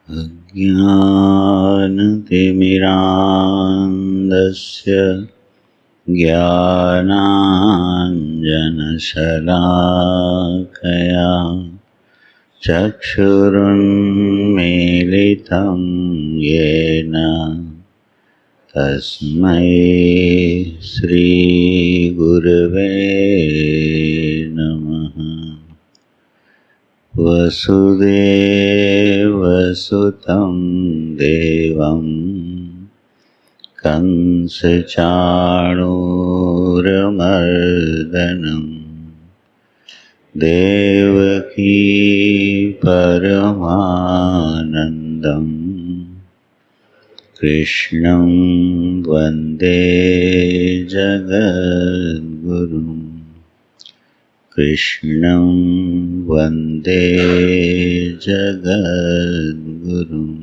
अज्ञानतिमिरान्धस्य ज्ञानाञ्जनशलाकया चक्षुरुन्मीलितं येन तस्मै श्रीगुरवे नमः। वसुदेवसुतं देवं कंसचाणूरमर्दनं देवकी परमानन्दं कृष्णं वन्दे जगद्गुरुं। कृष्णं वन्दे जगद्गुरुम्।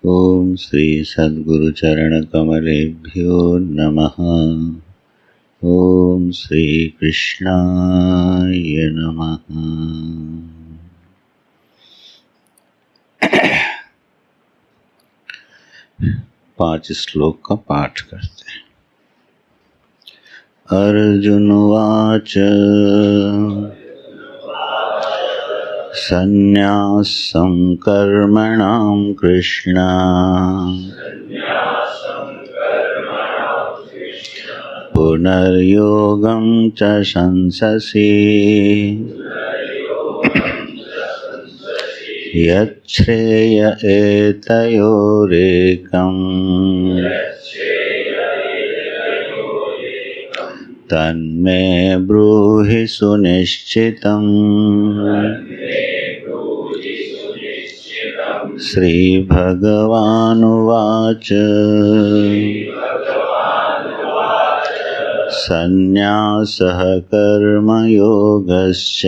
ॐ श्री सद्गुरुचरणकमलेभ्यो नमः। ॐ श्री कृष्णाय नमः। 5 श्लोक का पाठ करते हैं। अर्जुनवाच संन्यासं कर्मणां कृष्ण पुनर्योगं च शंससि यच्छ्रेय एतयोरेकम् तन्मे ब्रूहि सुनिश्चितम्। श्रीभगवानुवाच संन्यासः कर्मयोगश्च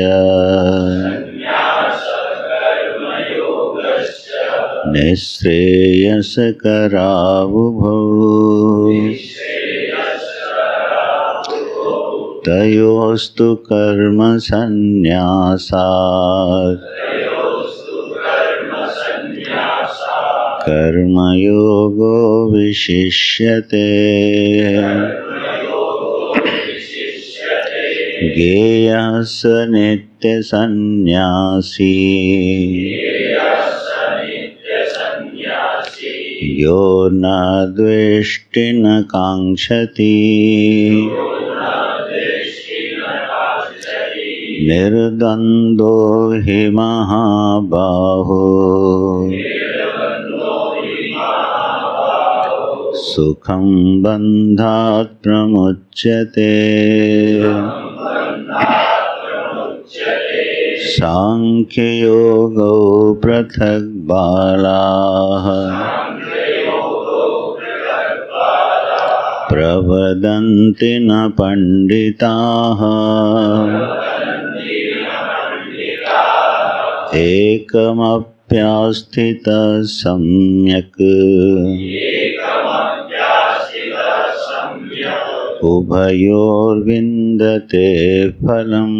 निःश्रेयसकरावुभौ तयोस्तु कर्मसन्न्यासात् कर्मयोगो विशिष्यते। ज्ञेयः स नित्यसन्न्यासी यो न द्वेष्टि न काङ्क्षति निर्द्वन्द्वो हि महाबाहो सुखं बन्धात् प्रमुच्यते। सांख्ययोगो पृथक् बालाः प्रवदन्ति न पण्डिताः एकमप्यास्थितः सम्यक् उभयोर्विन्दते फलम्।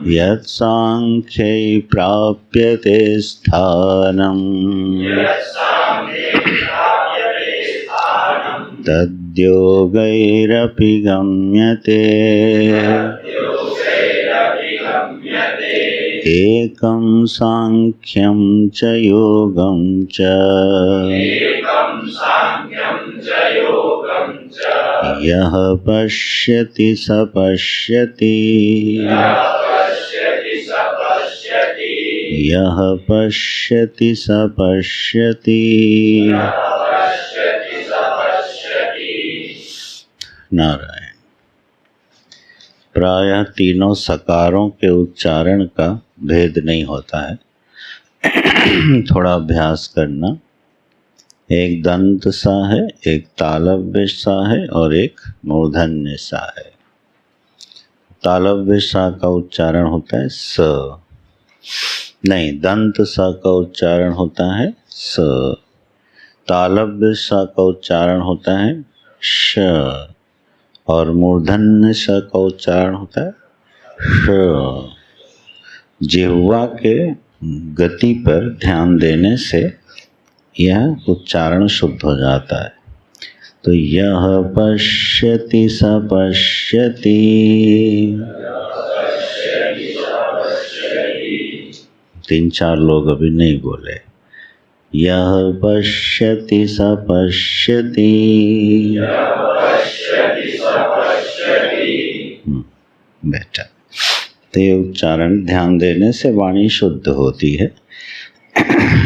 यत्साङ्ख्यै प्राप्यते स्थानम् तद्योगैरपि गम्यते। एकं साङ्ख्यं च योगं च यः पश्यति स पश्यति यः पश्यति स पश्यति। नारायण। प्रायः तीनों सकारों के उच्चारण का भेद नहीं होता है। थोड़ा अभ्यास करना। एक दंत सा है, एक तालव्य सा है और एक मूर्धन्य सा है। तालव्य सा का उच्चारण होता है स, नहीं, दंत सा का उच्चारण होता है स। तालव्य सा का उच्चारण होता है श और मूर्धन्य स का उच्चारण होता है श। जिह्वा के गति पर ध्यान देने से यह उच्चारण शुद्ध हो जाता है। तो यह पश्यति स पश्यति, तीन चार लोग अभी नहीं बोले। यह पश्यति स पश्यति, बेटा। तो ये उच्चारण ध्यान देने से वाणी शुद्ध होती है।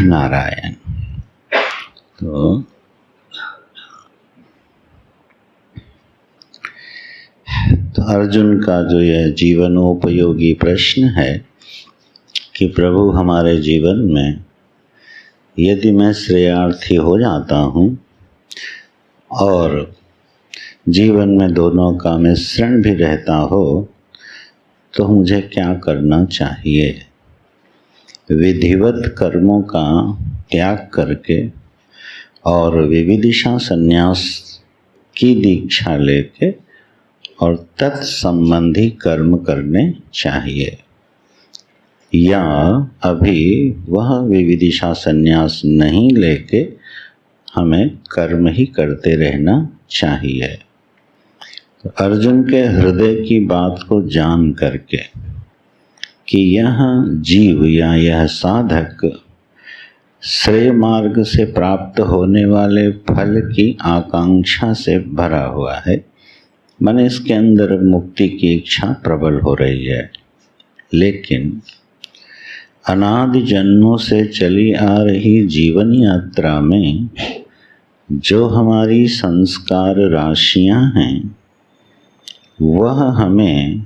नारायण। तो अर्जुन का जो यह जीवनोपयोगी प्रश्न है कि प्रभु हमारे जीवन में यदि मैं श्रेयार्थी हो जाता हूँ और जीवन में दोनों का मिश्रण भी रहता हो तो मुझे क्या करना चाहिए। विधिवत कर्मों का त्याग करके और विविदिशा संन्यास की दीक्षा लेके और तत्संबंधी कर्म करने चाहिए, या अभी वह विविदिशा संन्यास नहीं लेके हमें कर्म ही करते रहना चाहिए। तो अर्जुन के हृदय की बात को जान करके कि यह जीव या यह साधक श्रेय मार्ग से प्राप्त होने वाले फल की आकांक्षा से भरा हुआ है, माने इसके अंदर मुक्ति की इच्छा प्रबल हो रही है, लेकिन अनादि जन्मों से चली आ रही जीवन यात्रा में जो हमारी संस्कार राशियां हैं वह हमें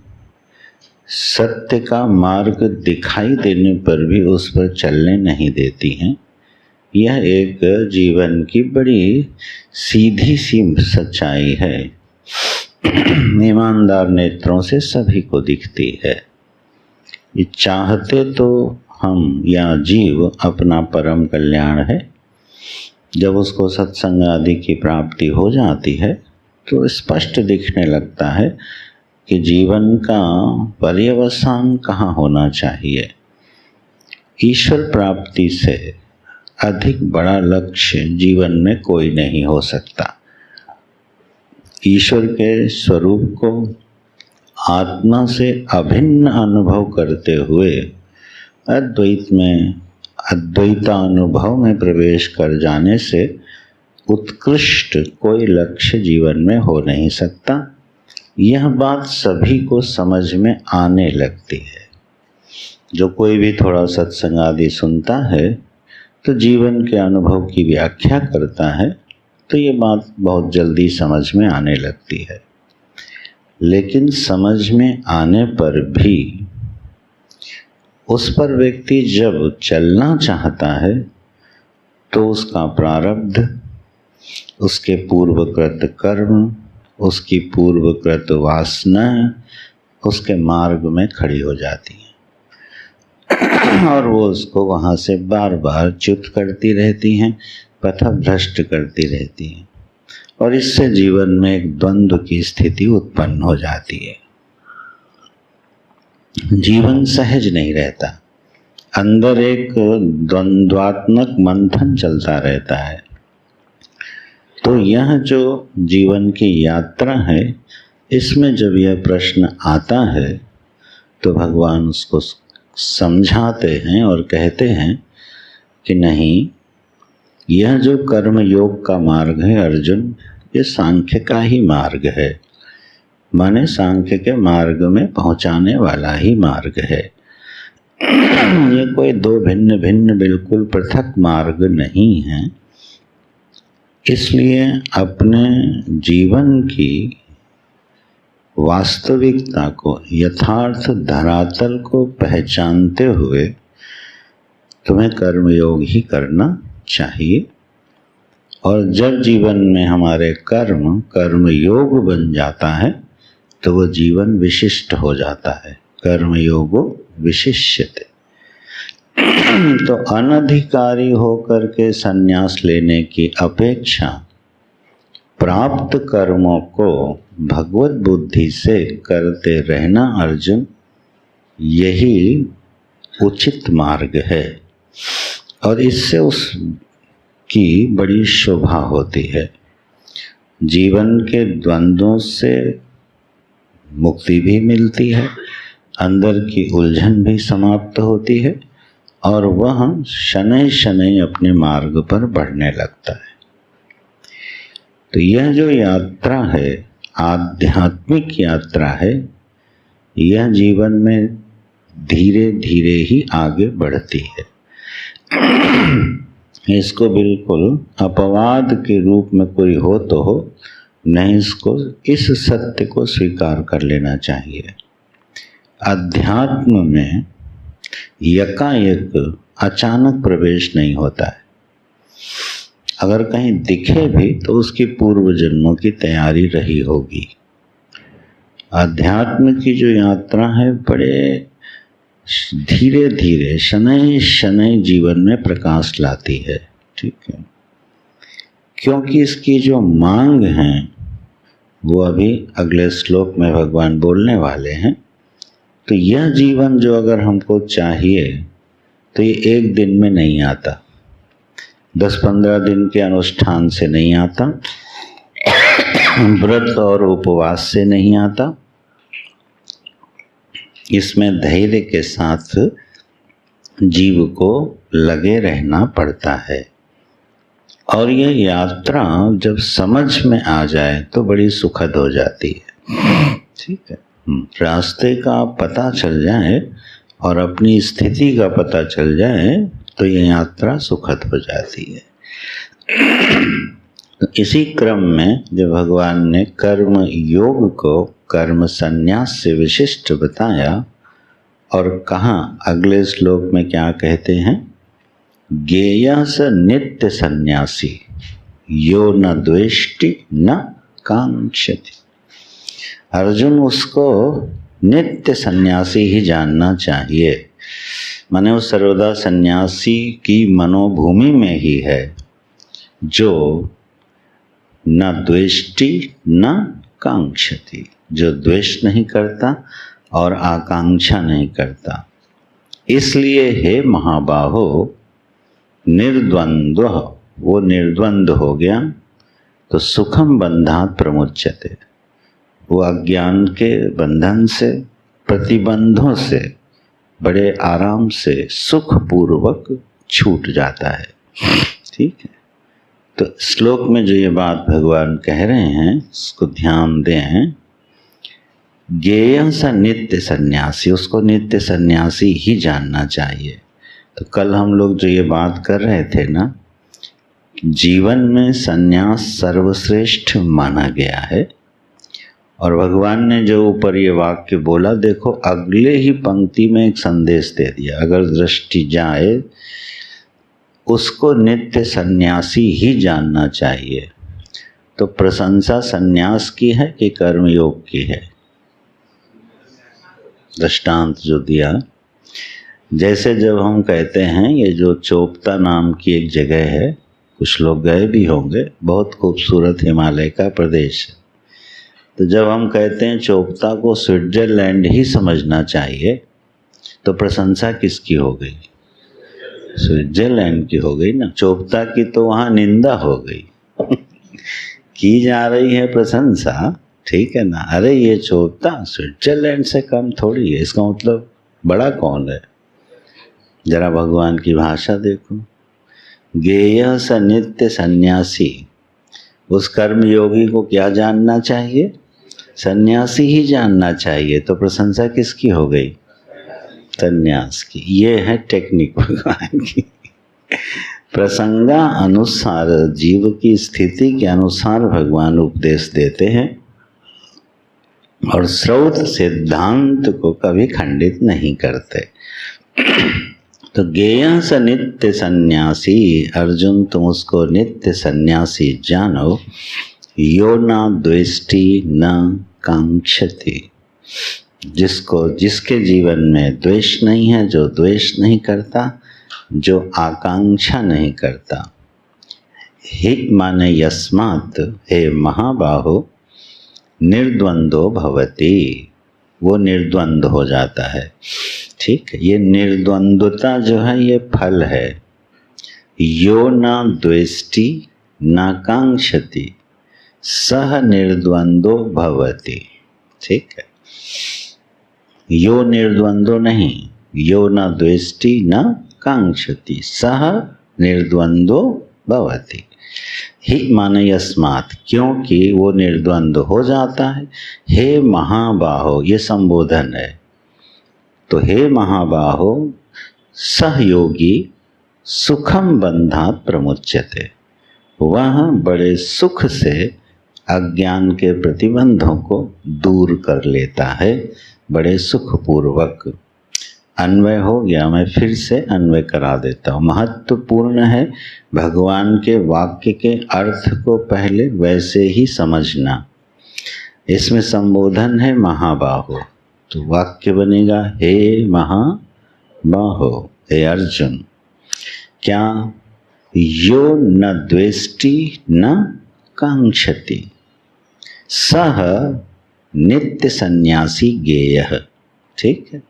सत्य का मार्ग दिखाई देने पर भी उस पर चलने नहीं देती हैं। यह एक जीवन की बड़ी सीधी सी सच्चाई है, ईमानदार नेत्रों से सभी को दिखती है। ये चाहते तो हम या जीव अपना परम कल्याण है, जब उसको सत्संग आदि की प्राप्ति हो जाती है तो स्पष्ट दिखने लगता है कि जीवन का पर्यवसान कहाँ होना चाहिए। ईश्वर प्राप्ति से अधिक बड़ा लक्ष्य जीवन में कोई नहीं हो सकता। ईश्वर के स्वरूप को आत्मा से अभिन्न अनुभव करते हुए अद्वैतानुभव में प्रवेश कर जाने से उत्कृष्ट कोई लक्ष्य जीवन में हो नहीं सकता। यह बात सभी को समझ में आने लगती है। जो कोई भी थोड़ा सत्संग आदि सुनता है तो जीवन के अनुभव की व्याख्या करता है तो ये बात बहुत जल्दी समझ में आने लगती है। लेकिन समझ में आने पर भी उस पर व्यक्ति जब चलना चाहता है तो उसका प्रारब्ध, उसके पूर्वकृत कर्म, उसकी पूर्वकृत वासना उसके मार्ग में खड़ी हो जाती है और वो उसको वहाँ से बार बार च्युत करती रहती हैं, पथभ्रष्ट करती रहती हैं और इससे जीवन में एक द्वंद्व की स्थिति उत्पन्न हो जाती है। जीवन सहज नहीं रहता, अंदर एक द्वंद्वात्मक मंथन चलता रहता है। तो यह जो जीवन की यात्रा है, इसमें जब यह प्रश्न आता है तो भगवान उसको समझाते हैं और कहते हैं कि नहीं, यह जो कर्म योग का मार्ग है अर्जुन, ये सांख्य का ही मार्ग है, माने सांख्य के मार्ग में पहुंचाने वाला ही मार्ग है। ये कोई दो भिन्न भिन्न बिल्कुल पृथक मार्ग नहीं है। इसलिए अपने जीवन की वास्तविकता को, यथार्थ धरातल को पहचानते हुए तुम्हें कर्मयोग ही करना चाहिए। और जब जीवन में हमारे कर्म योग बन जाता है तो वो जीवन विशिष्ट हो जाता है। कर्मयोगो विशिष्यते। तो अनधिकारी होकर के संन्यास लेने की अपेक्षा प्राप्त कर्मों को भगवत बुद्धि से करते रहना अर्जुन, यही उचित मार्ग है और इससे उसकी बड़ी शोभा होती है। जीवन के द्वंद्वों से मुक्ति भी मिलती है, अंदर की उलझन भी समाप्त होती है और वह शनै शनै अपने मार्ग पर बढ़ने लगता है। तो यह जो यात्रा है, आध्यात्मिक यात्रा है, यह जीवन में धीरे धीरे ही आगे बढ़ती है। इसको बिल्कुल अपवाद के रूप में कोई हो तो हो, नहीं इसको इस सत्य को स्वीकार कर लेना चाहिए। अध्यात्म में यकायक अचानक प्रवेश नहीं होता है। अगर कहीं दिखे भी तो उसकी पूर्व जन्मों की तैयारी रही होगी। अध्यात्म की जो यात्रा है बड़े धीरे धीरे शनै शनै जीवन में प्रकाश लाती है। ठीक है, क्योंकि इसकी जो मांग है वो अभी अगले श्लोक में भगवान बोलने वाले हैं। तो यह जीवन जो अगर हमको चाहिए तो ये एक दिन में नहीं आता, 10-15 दिन के अनुष्ठान से नहीं आता, व्रत और उपवास से नहीं आता। इसमें धैर्य के साथ जीव को लगे रहना पड़ता है और यह यात्रा जब समझ में आ जाए तो बड़ी सुखद हो जाती है। ठीक है, रास्ते का पता चल जाए और अपनी स्थिति का पता चल जाए तो यह यात्रा सुखद हो जाती है। तो इसी क्रम में जब भगवान ने कर्म योग को कर्म संन्यास से विशिष्ट बताया और कहा, अगले श्लोक में क्या कहते हैं, ज्ञेयः स नित्य सन्यासी यो न द्वेष्टि न कांक्षति। अर्जुन उसको नित्य सन्यासी ही जानना चाहिए, माने वो सर्वदा सन्यासी की मनोभूमि में ही है, जो न द्वेष्टि न कांक्षति, जो द्वेष नहीं करता और आकांक्षा नहीं करता। इसलिए हे महाबाहो निर्द्वंद्व, वो निर्द्वंद हो गया तो सुखम बंधात प्रमुच्यते, वो अज्ञान के बंधन से, प्रतिबंधों से बड़े आराम से सुख पूर्वक छूट जाता है। ठीक है, तो श्लोक में जो ये बात भगवान कह रहे हैं उसको ध्यान दें। ज्ञेयः स नित्य सन्यासी, उसको नित्य सन्यासी ही जानना चाहिए। तो कल हम लोग जो ये बात कर रहे थे ना, जीवन में सन्यास सर्वश्रेष्ठ माना गया है और भगवान ने जो ऊपर ये वाक्य बोला, देखो अगले ही पंक्ति में एक संदेश दे दिया, अगर दृष्टि जाए उसको नित्य सन्यासी ही जानना चाहिए। तो प्रशंसा सन्यास की है कि कर्मयोग की है? दृष्टांत जो दिया, जैसे जब हम कहते हैं ये जो चोपता नाम की एक जगह है, कुछ लोग गए भी होंगे, बहुत खूबसूरत हिमालय का प्रदेश है। तो जब हम कहते हैं चोपता को स्विट्जरलैंड ही समझना चाहिए, तो प्रशंसा किसकी हो गई? स्विट्जरलैंड की हो गई ना। चोपता की तो वहाँ निंदा हो गई की जा रही है प्रशंसा, ठीक है ना। अरे ये चोपता स्विट्जरलैंड से कम थोड़ी है, इसका मतलब बड़ा कौन है? जरा भगवान की भाषा देखो। ज्ञेयः स नित्य सन्यासी, उस कर्म योगी को क्या जानना चाहिए? सन्यासी ही जानना चाहिए। तो प्रशंसा किसकी हो गई? सन्यास की। ये है टेक्निक भगवान की। प्रसंगा अनुसार, जीव की स्थिति के अनुसार भगवान उपदेश देते हैं और स्रोत सिद्धांत को कभी खंडित नहीं करते। तो ज्ञेयः स नित्य सन्यासी, अर्जुन तुम उसको नित्य सन्यासी जानो, यो न द्वेष्टि न कांक्षति, जिसको, जिसके जीवन में द्वेष नहीं है, जो द्वेष नहीं करता, जो आकांक्षा नहीं करता। हि माने यस्मात्, हे महाबाहो, निर्द्वंदो भवति, वो निर्द्वंद हो जाता है। ठीक है, ये निर्द्वंद्वता जो है ये फल है। यो न द्वेष्टि न कांक्षति सह निर्द्वंदो भवति। ठीक है, यो निर्द्वंदो नहीं, यो न द्वेष्टि न कांक्षति सह निर्द्वंदो भवति। ही माने यस्मात्, क्योंकि वो निर्द्वंद हो जाता है। हे महाबाहो, ये संबोधन है। तो हे महाबाहो सहयोगी सुखम बंधात प्रमुच्यते, वह बड़े सुख से अज्ञान के प्रतिबंधों को दूर कर लेता है, बड़े सुखपूर्वक। अन्वय हो गया, मैं फिर से अन्वय करा देता हूँ। महत्वपूर्ण है भगवान के वाक्य के अर्थ को पहले वैसे ही समझना। इसमें संबोधन है महाबाहो, तो वाक्य बनेगा हे महाबाहो, हे अर्जुन, क्या यो न द्वेष्टि न कांक्षति सह नित्य सन्यासी गेयः। ठीक है,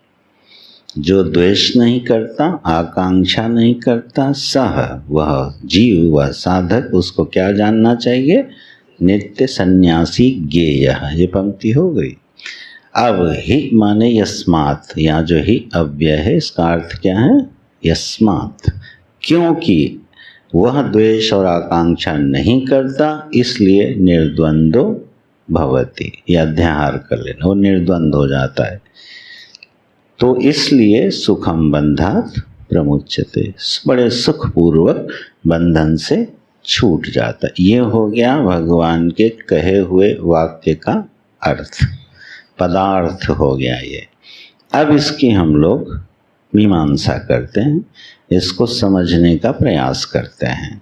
जो द्वेष नहीं करता, आकांक्षा नहीं करता, सह वह जीव, वह साधक, उसको क्या जानना चाहिए? नित्य सन्यासी गेयः। ये पंक्ति हो गई। अब ही माने यस्मात्, यहाँ जो ही अव्यय है इसका अर्थ क्या है? यस्मात्, क्योंकि वह द्वेष और आकांक्षा नहीं करता, इसलिए निर्द्वंदो भवति। यह अध्याहार कर लेना, वो निर्द्वंद हो जाता है, तो इसलिए सुखम बंधात प्रमुच्यते, बड़े सुखपूर्वक बंधन से छूट जाता। ये हो गया भगवान के कहे हुए वाक्य का अर्थ, पदार्थ हो गया ये। अब इसकी हम लोग मीमांसा करते हैं, इसको समझने का प्रयास करते हैं।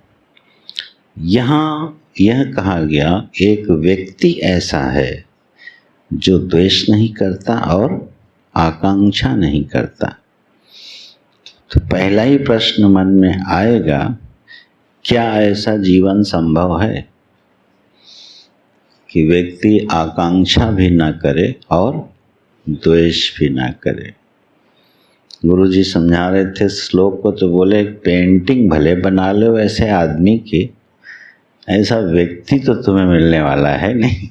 यहाँ यह कहा गया एक व्यक्ति ऐसा है जो द्वेष नहीं करता और आकांक्षा नहीं करता। तो पहला ही प्रश्न मन में आएगा, क्या ऐसा जीवन संभव है कि व्यक्ति आकांक्षा भी ना करे और द्वेष भी ना करे? गुरुजी समझा रहे थे श्लोक को, तो बोले पेंटिंग भले बना लो ऐसे आदमी की, ऐसा व्यक्ति तो तुम्हें मिलने वाला है नहीं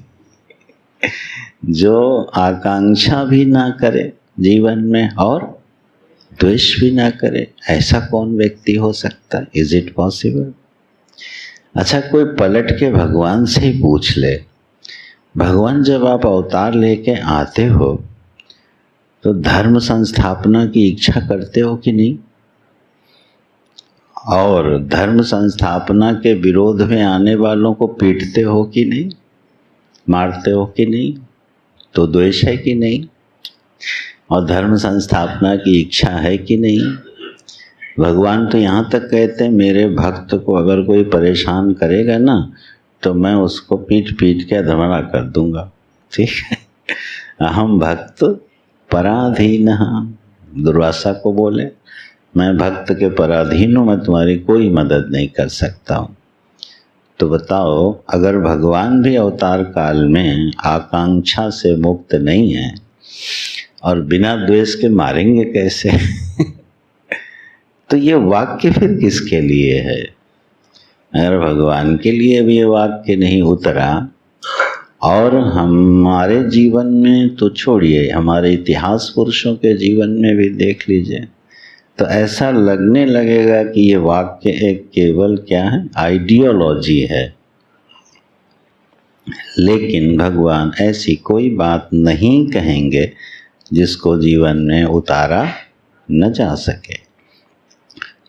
जो आकांक्षा भी ना करे जीवन में और द्वेष भी ना करे। ऐसा कौन व्यक्ति हो सकता है? Is it possible? अच्छा, कोई पलट के भगवान से ही पूछ ले, भगवान जब आप अवतार लेके आते हो तो धर्म संस्थापना की इच्छा करते हो कि नहीं? और धर्म संस्थापना के विरोध में आने वालों को पीटते हो कि नहीं? मारते हो कि नहीं? तो द्वेष है कि नहीं? और धर्म संस्थापना की इच्छा है कि नहीं? भगवान तो यहाँ तक कहते हैं, मेरे भक्त को अगर कोई परेशान करेगा ना तो मैं उसको पीट पीट के अधमरा कर दूंगा। ठीक है, अहम भक्त पराधीन, दुर्वासा को बोले मैं भक्त के पराधीन हूँ, मैं तुम्हारी कोई मदद नहीं कर सकता हूँ। तो बताओ, अगर भगवान भी अवतार काल में आकांक्षा से मुक्त नहीं है और बिना द्वेष के मारेंगे कैसे? तो ये वाक्य फिर किसके लिए है? अगर भगवान के लिए भी ये वाक्य नहीं उतरा और हमारे जीवन में तो छोड़िए, हमारे इतिहास पुरुषों के जीवन में भी देख लीजिए, तो ऐसा लगने लगेगा कि ये वाक्य एक केवल क्या है? आइडियोलॉजी है। लेकिन भगवान ऐसी कोई बात नहीं कहेंगे जिसको जीवन में उतारा न जा सके।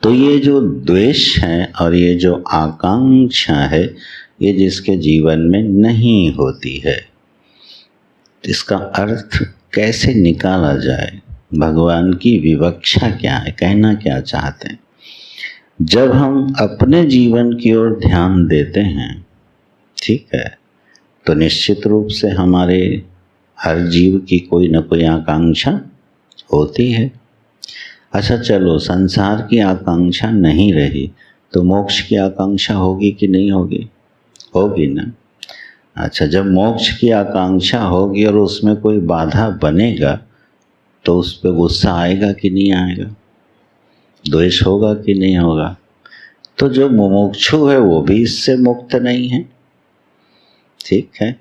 तो ये जो द्वेष है और ये जो आकांक्षा है, ये जिसके जीवन में नहीं होती है, इसका अर्थ कैसे निकाला जाए? भगवान की विवक्षा क्या है? कहना क्या चाहते हैं? जब हम अपने जीवन की ओर ध्यान देते हैं, ठीक है, तो निश्चित रूप से हमारे हर जीव की कोई न कोई आकांक्षा होती है। अच्छा चलो, संसार की आकांक्षा नहीं रही तो मोक्ष की आकांक्षा होगी कि नहीं होगी? होगी ना। अच्छा, जब मोक्ष की आकांक्षा होगी और उसमें कोई बाधा बनेगा तो उस पर गुस्सा आएगा कि नहीं आएगा, द्वेष होगा कि नहीं होगा। तो जो मुमुक्षु है वो भी इससे मुक्त नहीं है। ठीक है,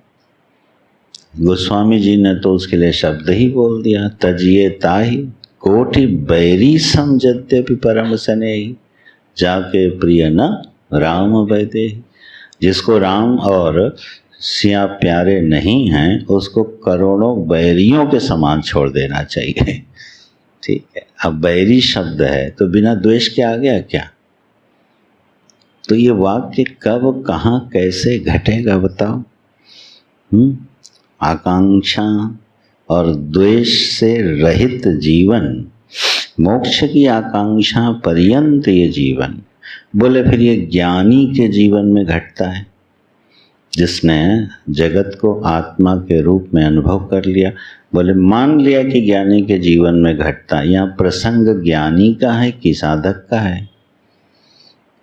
गोस्वामी जी ने तो उसके लिए शब्द ही बोल दिया, तजिए ताहि कोटि बैरी समझते परम स्नेही, जाके प्रिय न राम वैदे। जिसको राम और सिया प्यारे नहीं हैं उसको करोड़ों बैरियों के समान छोड़ देना चाहिए। ठीक है, अब बैरी शब्द है तो बिना द्वेष के आ गया क्या? तो ये वाक्य कब कहाँ कैसे घटेगा बताओ? आकांक्षा और द्वेष से रहित जीवन, मोक्ष की आकांक्षा पर्यंत ये जीवन। बोले फिर ये ज्ञानी के जीवन में घटता है, जिसने जगत को आत्मा के रूप में अनुभव कर लिया। बोले मान लिया कि ज्ञानी के जीवन में घटता। यहाँ प्रसंग ज्ञानी का है कि साधक का है?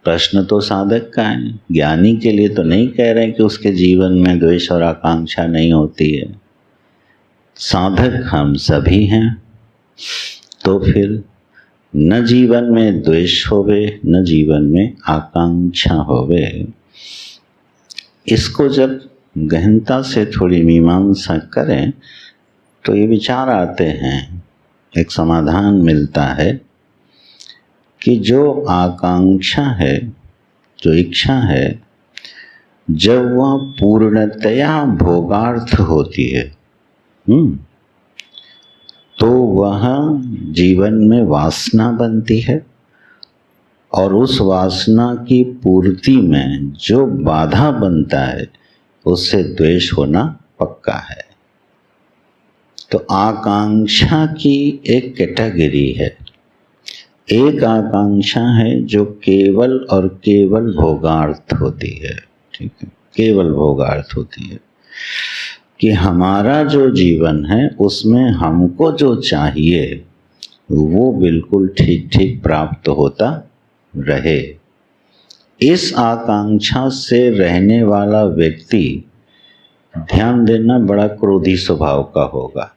प्रश्न तो साधक का है, ज्ञानी के लिए तो नहीं कह रहे कि उसके जीवन में द्वेष और आकांक्षा नहीं होती है। साधक हम सभी हैं, तो फिर न जीवन में द्वेष होवे न जीवन में आकांक्षा होवे। इसको जब गहनता से थोड़ी मीमांसा करें तो ये विचार आते हैं, एक समाधान मिलता है कि जो आकांक्षा है, जो इच्छा है, जब वह पूर्णतया भोगार्थ होती है तो वह जीवन में वासना बनती है, और उस वासना की पूर्ति में जो बाधा बनता है उससे द्वेष होना पक्का है। तो आकांक्षा की एक कैटेगरी है। एक आकांक्षा है जो केवल और केवल भोगार्थ होती है। ठीक है, केवल भोगार्थ होती है कि हमारा जो जीवन है उसमें हमको जो चाहिए वो बिल्कुल ठीक ठीक प्राप्त होता रहे। इस आकांक्षा से रहने वाला व्यक्ति, ध्यान देना, बड़ा क्रोधी स्वभाव का होगा।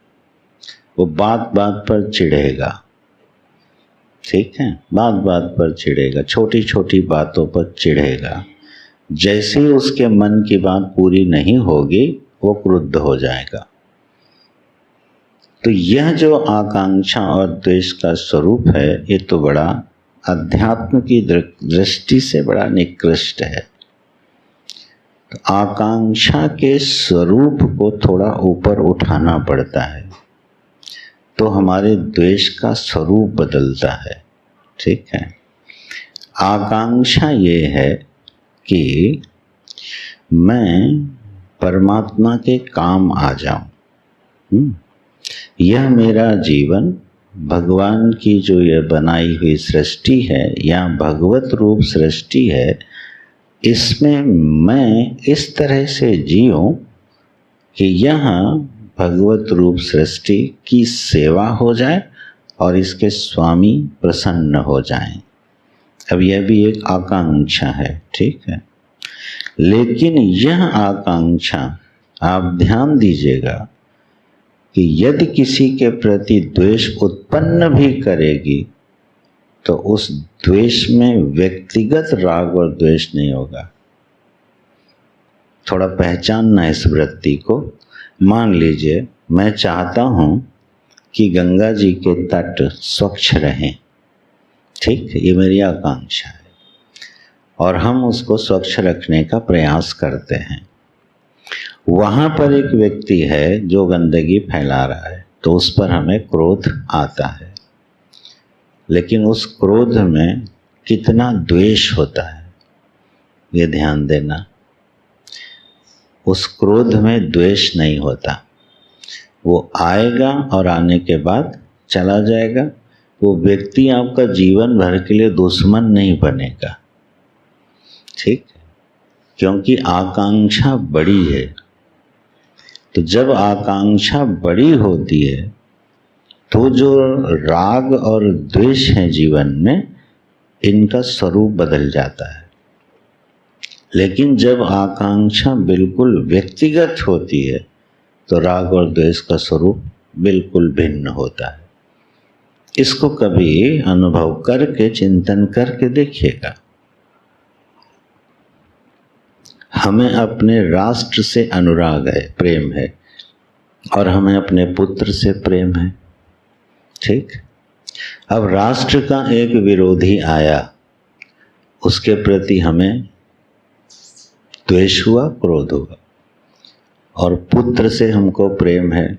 वो बात बात पर चिढ़ेगा। ठीक है, बात बात पर चिढ़ेगा, छोटी छोटी बातों पर चिढ़ेगा। जैसे ही उसके मन की बात पूरी नहीं होगी वो क्रुद्ध हो जाएगा। तो यह जो आकांक्षा और द्वेष का स्वरूप है ये तो बड़ा अध्यात्म की दृष्टि से बड़ा निकृष्ट है। तो आकांक्षा के स्वरूप को थोड़ा ऊपर उठाना पड़ता है तो हमारे द्वेष का स्वरूप बदलता है। ठीक है, आकांक्षा ये है कि मैं परमात्मा के काम आ जाऊं। यह मेरा जीवन भगवान की जो यह बनाई हुई सृष्टि है या भगवत रूप सृष्टि है, इसमें मैं इस तरह से जीऊं कि यहाँ भगवत रूप सृष्टि की सेवा हो जाए और इसके स्वामी प्रसन्न हो जाएं। अब यह भी एक आकांक्षा है। ठीक है, लेकिन यह आकांक्षा आप ध्यान दीजिएगा कि यदि किसी के प्रति द्वेष उत्पन्न भी करेगी तो उस द्वेष में व्यक्तिगत राग और द्वेष नहीं होगा। थोड़ा पहचानना इस वृत्ति को। मान लीजिए मैं चाहता हूँ कि गंगा जी के तट स्वच्छ रहें। ठीक, ये मेरी आकांक्षा है और हम उसको स्वच्छ रखने का प्रयास करते हैं। वहाँ पर एक व्यक्ति है जो गंदगी फैला रहा है तो उस पर हमें क्रोध आता है, लेकिन उस क्रोध में कितना द्वेष होता है ये ध्यान देना। उस क्रोध में द्वेष नहीं होता, वो आएगा और आने के बाद चला जाएगा। वो व्यक्ति आपका जीवन भर के लिए दुश्मन नहीं बनेगा। ठीक, क्योंकि आकांक्षा बड़ी है। तो जब आकांक्षा बड़ी होती है तो जो राग और द्वेष है जीवन में, इनका स्वरूप बदल जाता है। लेकिन जब आकांक्षा बिल्कुल व्यक्तिगत होती है तो राग और द्वेष का स्वरूप बिल्कुल भिन्न होता है। इसको कभी अनुभव करके चिंतन करके देखिएगा। हमें अपने राष्ट्र से अनुराग है, प्रेम है, और हमें अपने पुत्र से प्रेम है। ठीक, अब राष्ट्र का एक विरोधी आया, उसके प्रति हमें द्वेष हुआ, क्रोध हुआ, और पुत्र से हमको प्रेम है,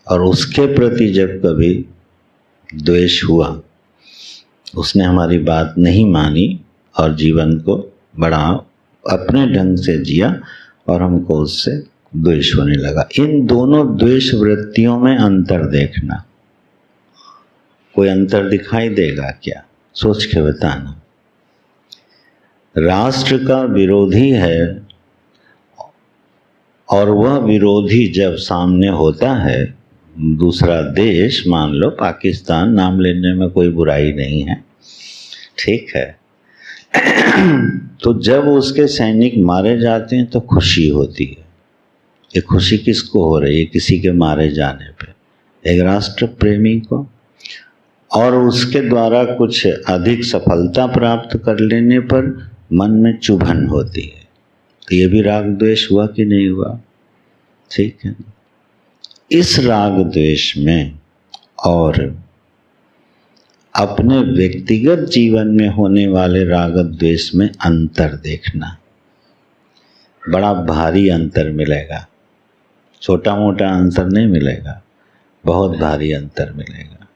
और उसके प्रति जब कभी द्वेष हुआ, उसने हमारी बात नहीं मानी और जीवन को बड़ा अपने ढंग से जिया और हमको उससे द्वेष होने लगा। इन दोनों द्वेष वृत्तियों में अंतर देखना। कोई अंतर दिखाई देगा क्या? सोच के बताना। राष्ट्र का विरोधी है और वह विरोधी जब सामने होता है, दूसरा देश, मान लो पाकिस्तान, नाम लेने में कोई बुराई नहीं है, ठीक है, तो जब उसके सैनिक मारे जाते हैं तो खुशी होती है। ये खुशी किसको हो रही है? किसी के मारे जाने पे, एक राष्ट्र प्रेमी को, और उसके द्वारा कुछ अधिक सफलता प्राप्त कर लेने पर मन में चुभन होती है। तो ये भी राग द्वेष हुआ कि नहीं हुआ? ठीक है। इस राग द्वेष में और अपने व्यक्तिगत जीवन में होने वाले राग द्वेष में अंतर देखना। बड़ा भारी अंतर मिलेगा, छोटा मोटा अंतर नहीं मिलेगा, बहुत भारी अंतर मिलेगा।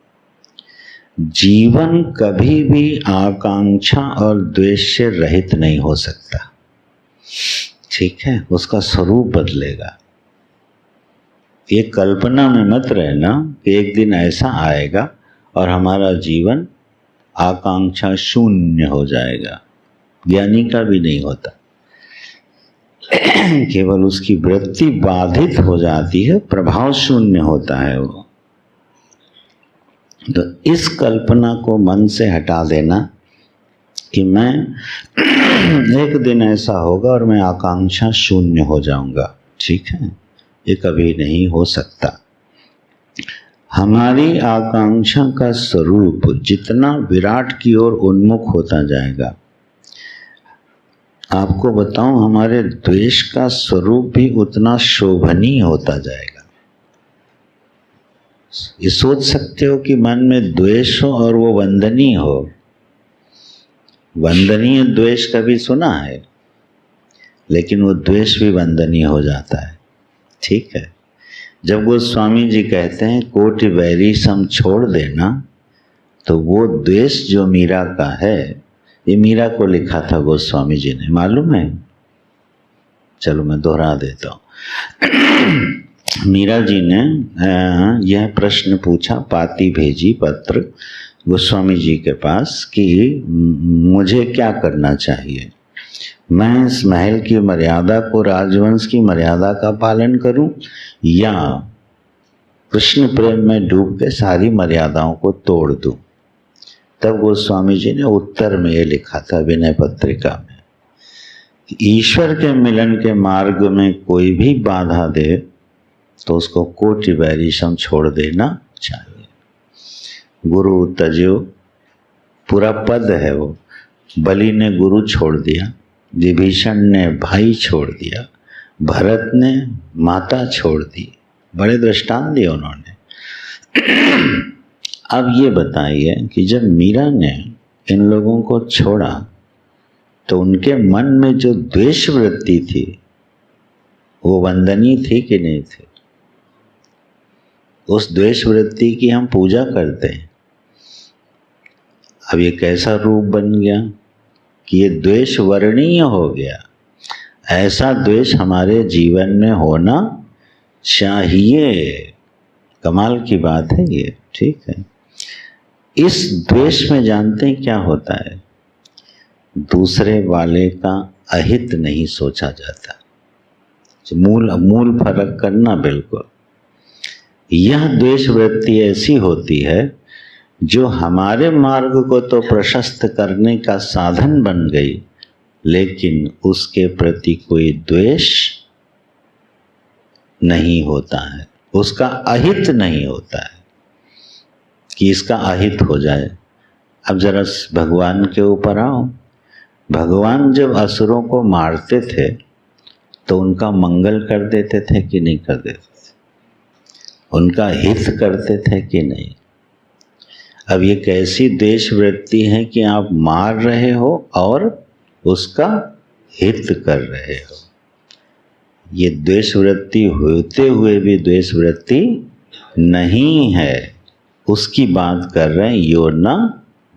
जीवन कभी भी आकांक्षा और द्वेष से रहित नहीं हो सकता, ठीक है, उसका स्वरूप बदलेगा। ये कल्पना में मत रहना कि एक दिन ऐसा आएगा और हमारा जीवन आकांक्षा शून्य हो जाएगा। ज्ञानी का भी नहीं होता, केवल उसकी वृत्ति बाधित हो जाती है, प्रभाव शून्य होता है वो। तो इस कल्पना को मन से हटा देना कि मैं एक दिन ऐसा होगा और मैं आकांक्षा शून्य हो जाऊंगा, ठीक है, ये कभी नहीं हो सकता। हमारी आकांक्षा का स्वरूप जितना विराट की ओर उन्मुख होता जाएगा, आपको बताऊं, हमारे द्वेष का स्वरूप भी उतना शोभनीय होता जाएगा। ये सोच सकते हो कि मन में द्वेष हो और वो वंदनीय हो। वंदनीय द्वेष कभी सुना है? लेकिन वो द्वेष भी वंदनीय हो जाता है, ठीक है। जब गोस्वामी जी कहते हैं कोटि वैरी सम छोड़ देना, तो वो द्वेष जो मीरा का है, ये मीरा को लिखा था गोस्वामी जी ने, मालूम है? चलो मैं दोहरा देता हूँ। मीरा जी ने यह प्रश्न पूछा, पाती भेजी पत्र गोस्वामी जी के पास कि मुझे क्या करना चाहिए? मैं इस महल की मर्यादा को, राजवंश की मर्यादा का पालन करूं, या कृष्ण प्रेम में डूब के सारी मर्यादाओं को तोड़ दूं? तब गोस्वामी जी ने उत्तर में ये लिखा था विनय पत्रिका में कि ईश्वर के मिलन के मार्ग में कोई भी बाधा दे तो उसको कोटि वैरी सम छोड़ देना चाहिए। गुरु तजो, पूरा पद है वो। बलि ने गुरु छोड़ दिया, विभीषण ने भाई छोड़ दिया, भरत ने माता छोड़ दी, बड़े दृष्टांत दिए उन्होंने। अब ये बताइए कि जब मीरा ने इन लोगों को छोड़ा तो उनके मन में जो द्वेष वृत्ति थी वो वंदनीय थी कि नहीं थी? उस द्वेष वृत्ति की हम पूजा करते हैं। अब ये कैसा रूप बन गया कि ये द्वेष वर्णीय हो गया। ऐसा द्वेष हमारे जीवन में होना चाहिए। कमाल की बात है ये, ठीक है। इस द्वेष में जानते हैं क्या होता है? दूसरे वाले का अहित नहीं सोचा जाता। मूल फर्क करना बिल्कुल। यह द्वेष वृत्ति ऐसी होती है जो हमारे मार्ग को तो प्रशस्त करने का साधन बन गई, लेकिन उसके प्रति कोई द्वेष नहीं होता है, उसका अहित नहीं होता है। कि इसका अहित हो जाए। अब जरा भगवान के ऊपर आओ। भगवान जब असुरों को मारते थे तो उनका मंगल कर देते थे कि नहीं कर देते थे? उनका हित करते थे कि नहीं? अब ये कैसी देश वृत्ति है कि आप मार रहे हो और उसका हित कर रहे हो। ये द्वेष वृत्ति होते हुए भी द्वेष वृत्ति नहीं है, उसकी बात कर रहे हैं। यो न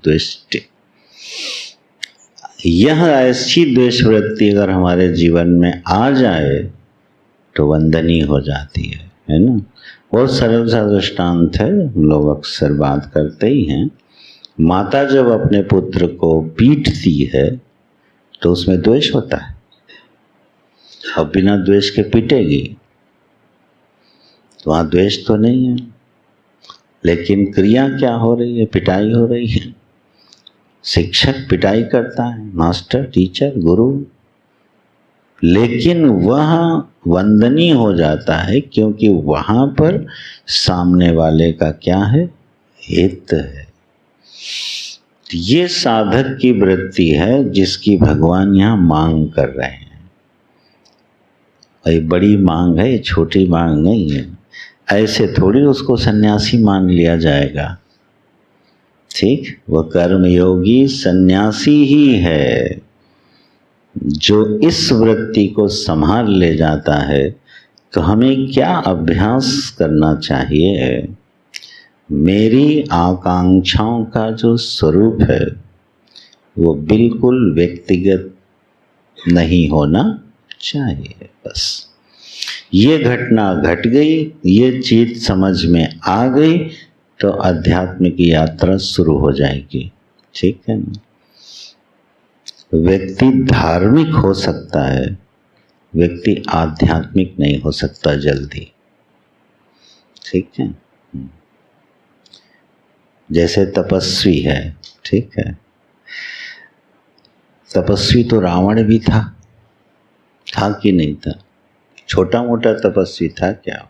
द्वेष्टि। यह ऐसी द्वेष वृत्ति अगर हमारे जीवन में आ जाए तो वंदनीय हो जाती है ना। बहुत सरल सा दृष्टांत है, लोग अक्सर बात करते ही हैं। माता जब अपने पुत्र को पीटती है तो उसमें द्वेष होता है, और बिना द्वेष के पीटेगी तो वहाँ द्वेष तो नहीं है, लेकिन क्रिया क्या हो रही है? पिटाई हो रही है। शिक्षक पिटाई करता है, मास्टर, टीचर, गुरु, लेकिन वह वंदनीय हो जाता है क्योंकि वहां पर सामने वाले का क्या है? हित है। ये साधक की वृत्ति है जिसकी भगवान यहाँ मांग कर रहे हैं। ये बड़ी मांग है, छोटी मांग नहीं है। ऐसे थोड़ी उसको सन्यासी मान लिया जाएगा। ठीक, वह कर्मयोगी सन्यासी ही है जो इस वृत्ति को संभाल ले जाता है। तो हमें क्या अभ्यास करना चाहिए? मेरी आकांक्षाओं का जो स्वरूप है वो बिल्कुल व्यक्तिगत नहीं होना चाहिए। बस ये घटना घट गई, ये चीज समझ में आ गई तो आध्यात्मिक यात्रा शुरू हो जाएगी। ठीक है ना। व्यक्ति धार्मिक हो सकता है, व्यक्ति आध्यात्मिक नहीं हो सकता जल्दी। ठीक है। जैसे तपस्वी है, ठीक है, तपस्वी तो रावण भी था कि नहीं था? छोटा मोटा तपस्वी था क्या?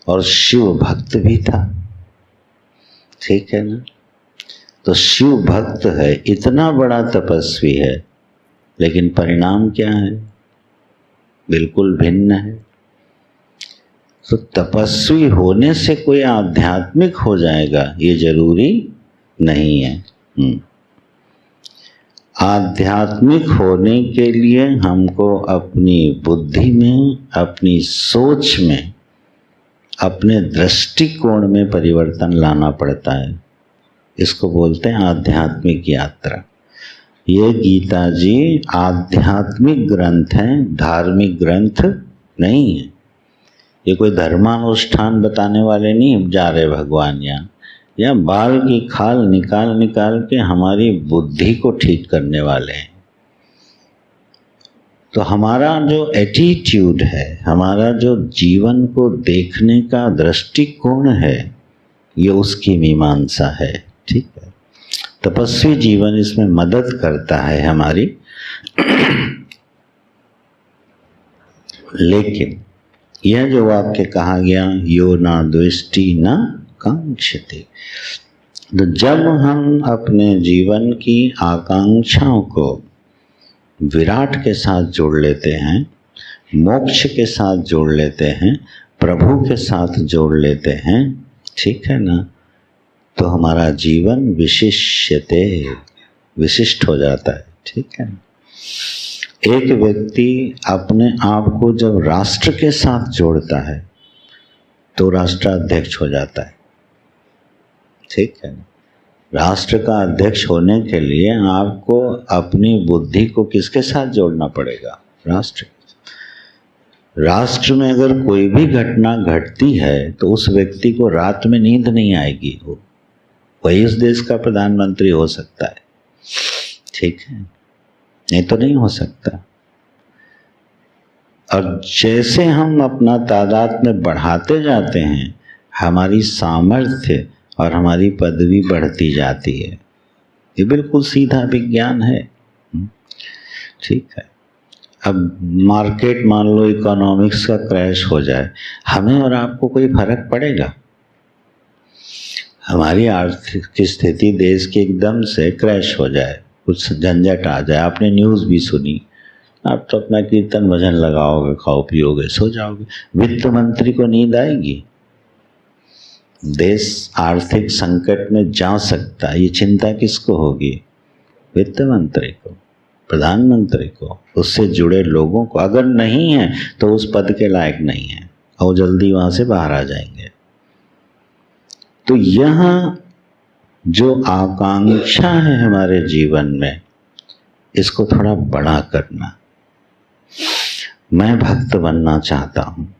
और शिव भक्त भी था। ठीक है ना। तो शिव भक्त है, इतना बड़ा तपस्वी है, लेकिन परिणाम क्या है? बिल्कुल भिन्न है। तो तपस्वी होने से कोई आध्यात्मिक हो जाएगा ये जरूरी नहीं है। आध्यात्मिक होने के लिए हमको अपनी बुद्धि में, अपनी सोच में, अपने दृष्टिकोण में परिवर्तन लाना पड़ता है। इसको बोलते हैं आध्यात्मिक यात्रा। ये गीता जी आध्यात्मिक ग्रंथ है, धार्मिक ग्रंथ नहीं है। ये कोई धर्मानुष्ठान बताने वाले नहीं जा रहे भगवान यहाँ, या बाल की खाल निकाल निकाल के हमारी बुद्धि को ठीक करने वाले हैं। तो हमारा जो एटीट्यूड है, हमारा जो जीवन को देखने का दृष्टिकोण है, ये उसकी मीमांसा है। ठीक है। तपस्वी जीवन इसमें मदद करता है हमारी। लेकिन यह जो वाक्य कहा गया, यो ना द्वेष्टि न कांक्षति, तो जब हम अपने जीवन की आकांक्षाओं को विराट के साथ जोड़ लेते हैं, मोक्ष के साथ जोड़ लेते हैं, प्रभु के साथ जोड़ लेते हैं, ठीक है ना, तो हमारा जीवन विशिष्ट हो जाता है। ठीक है। एक व्यक्ति अपने आप को जब राष्ट्र के साथ जोड़ता है तो राष्ट्राध्यक्ष हो जाता है। ठीक है। राष्ट्र का अध्यक्ष होने के लिए आपको अपनी बुद्धि को किसके साथ जोड़ना पड़ेगा? राष्ट्र। राष्ट्र में अगर कोई भी घटना घटती है तो उस व्यक्ति को रात में नींद नहीं आएगी, वही उस देश का प्रधानमंत्री हो सकता है। ठीक है, नहीं तो नहीं हो सकता। और जैसे हम अपना तादाद में बढ़ाते जाते हैं, हमारी सामर्थ्य और हमारी पदवी बढ़ती जाती है। ये बिल्कुल सीधा विज्ञान है। ठीक है। अब मार्केट मान लो इकोनॉमिक्स का क्रैश हो जाए, हमें और आपको कोई फर्क पड़ेगा? हमारी आर्थिक स्थिति देश की एकदम से क्रैश हो जाए, कुछ झंझट आ जाए, आपने न्यूज़ भी सुनी, आप तो अपना कीर्तन भजन लगाओगे, खाओ पियोगे, सो जाओगे। वित्त मंत्री को नींद आएगी? देश आर्थिक संकट में जा सकता है, ये चिंता किसको होगी? वित्त मंत्री को, प्रधानमंत्री को, उससे जुड़े लोगों को। अगर नहीं है तो उस पद के लायक नहीं है और जल्दी वहां से बाहर आ जाएंगे। तो यह जो आकांक्षा है हमारे जीवन में, इसको थोड़ा बड़ा करना। मैं भक्त बनना चाहता हूँ,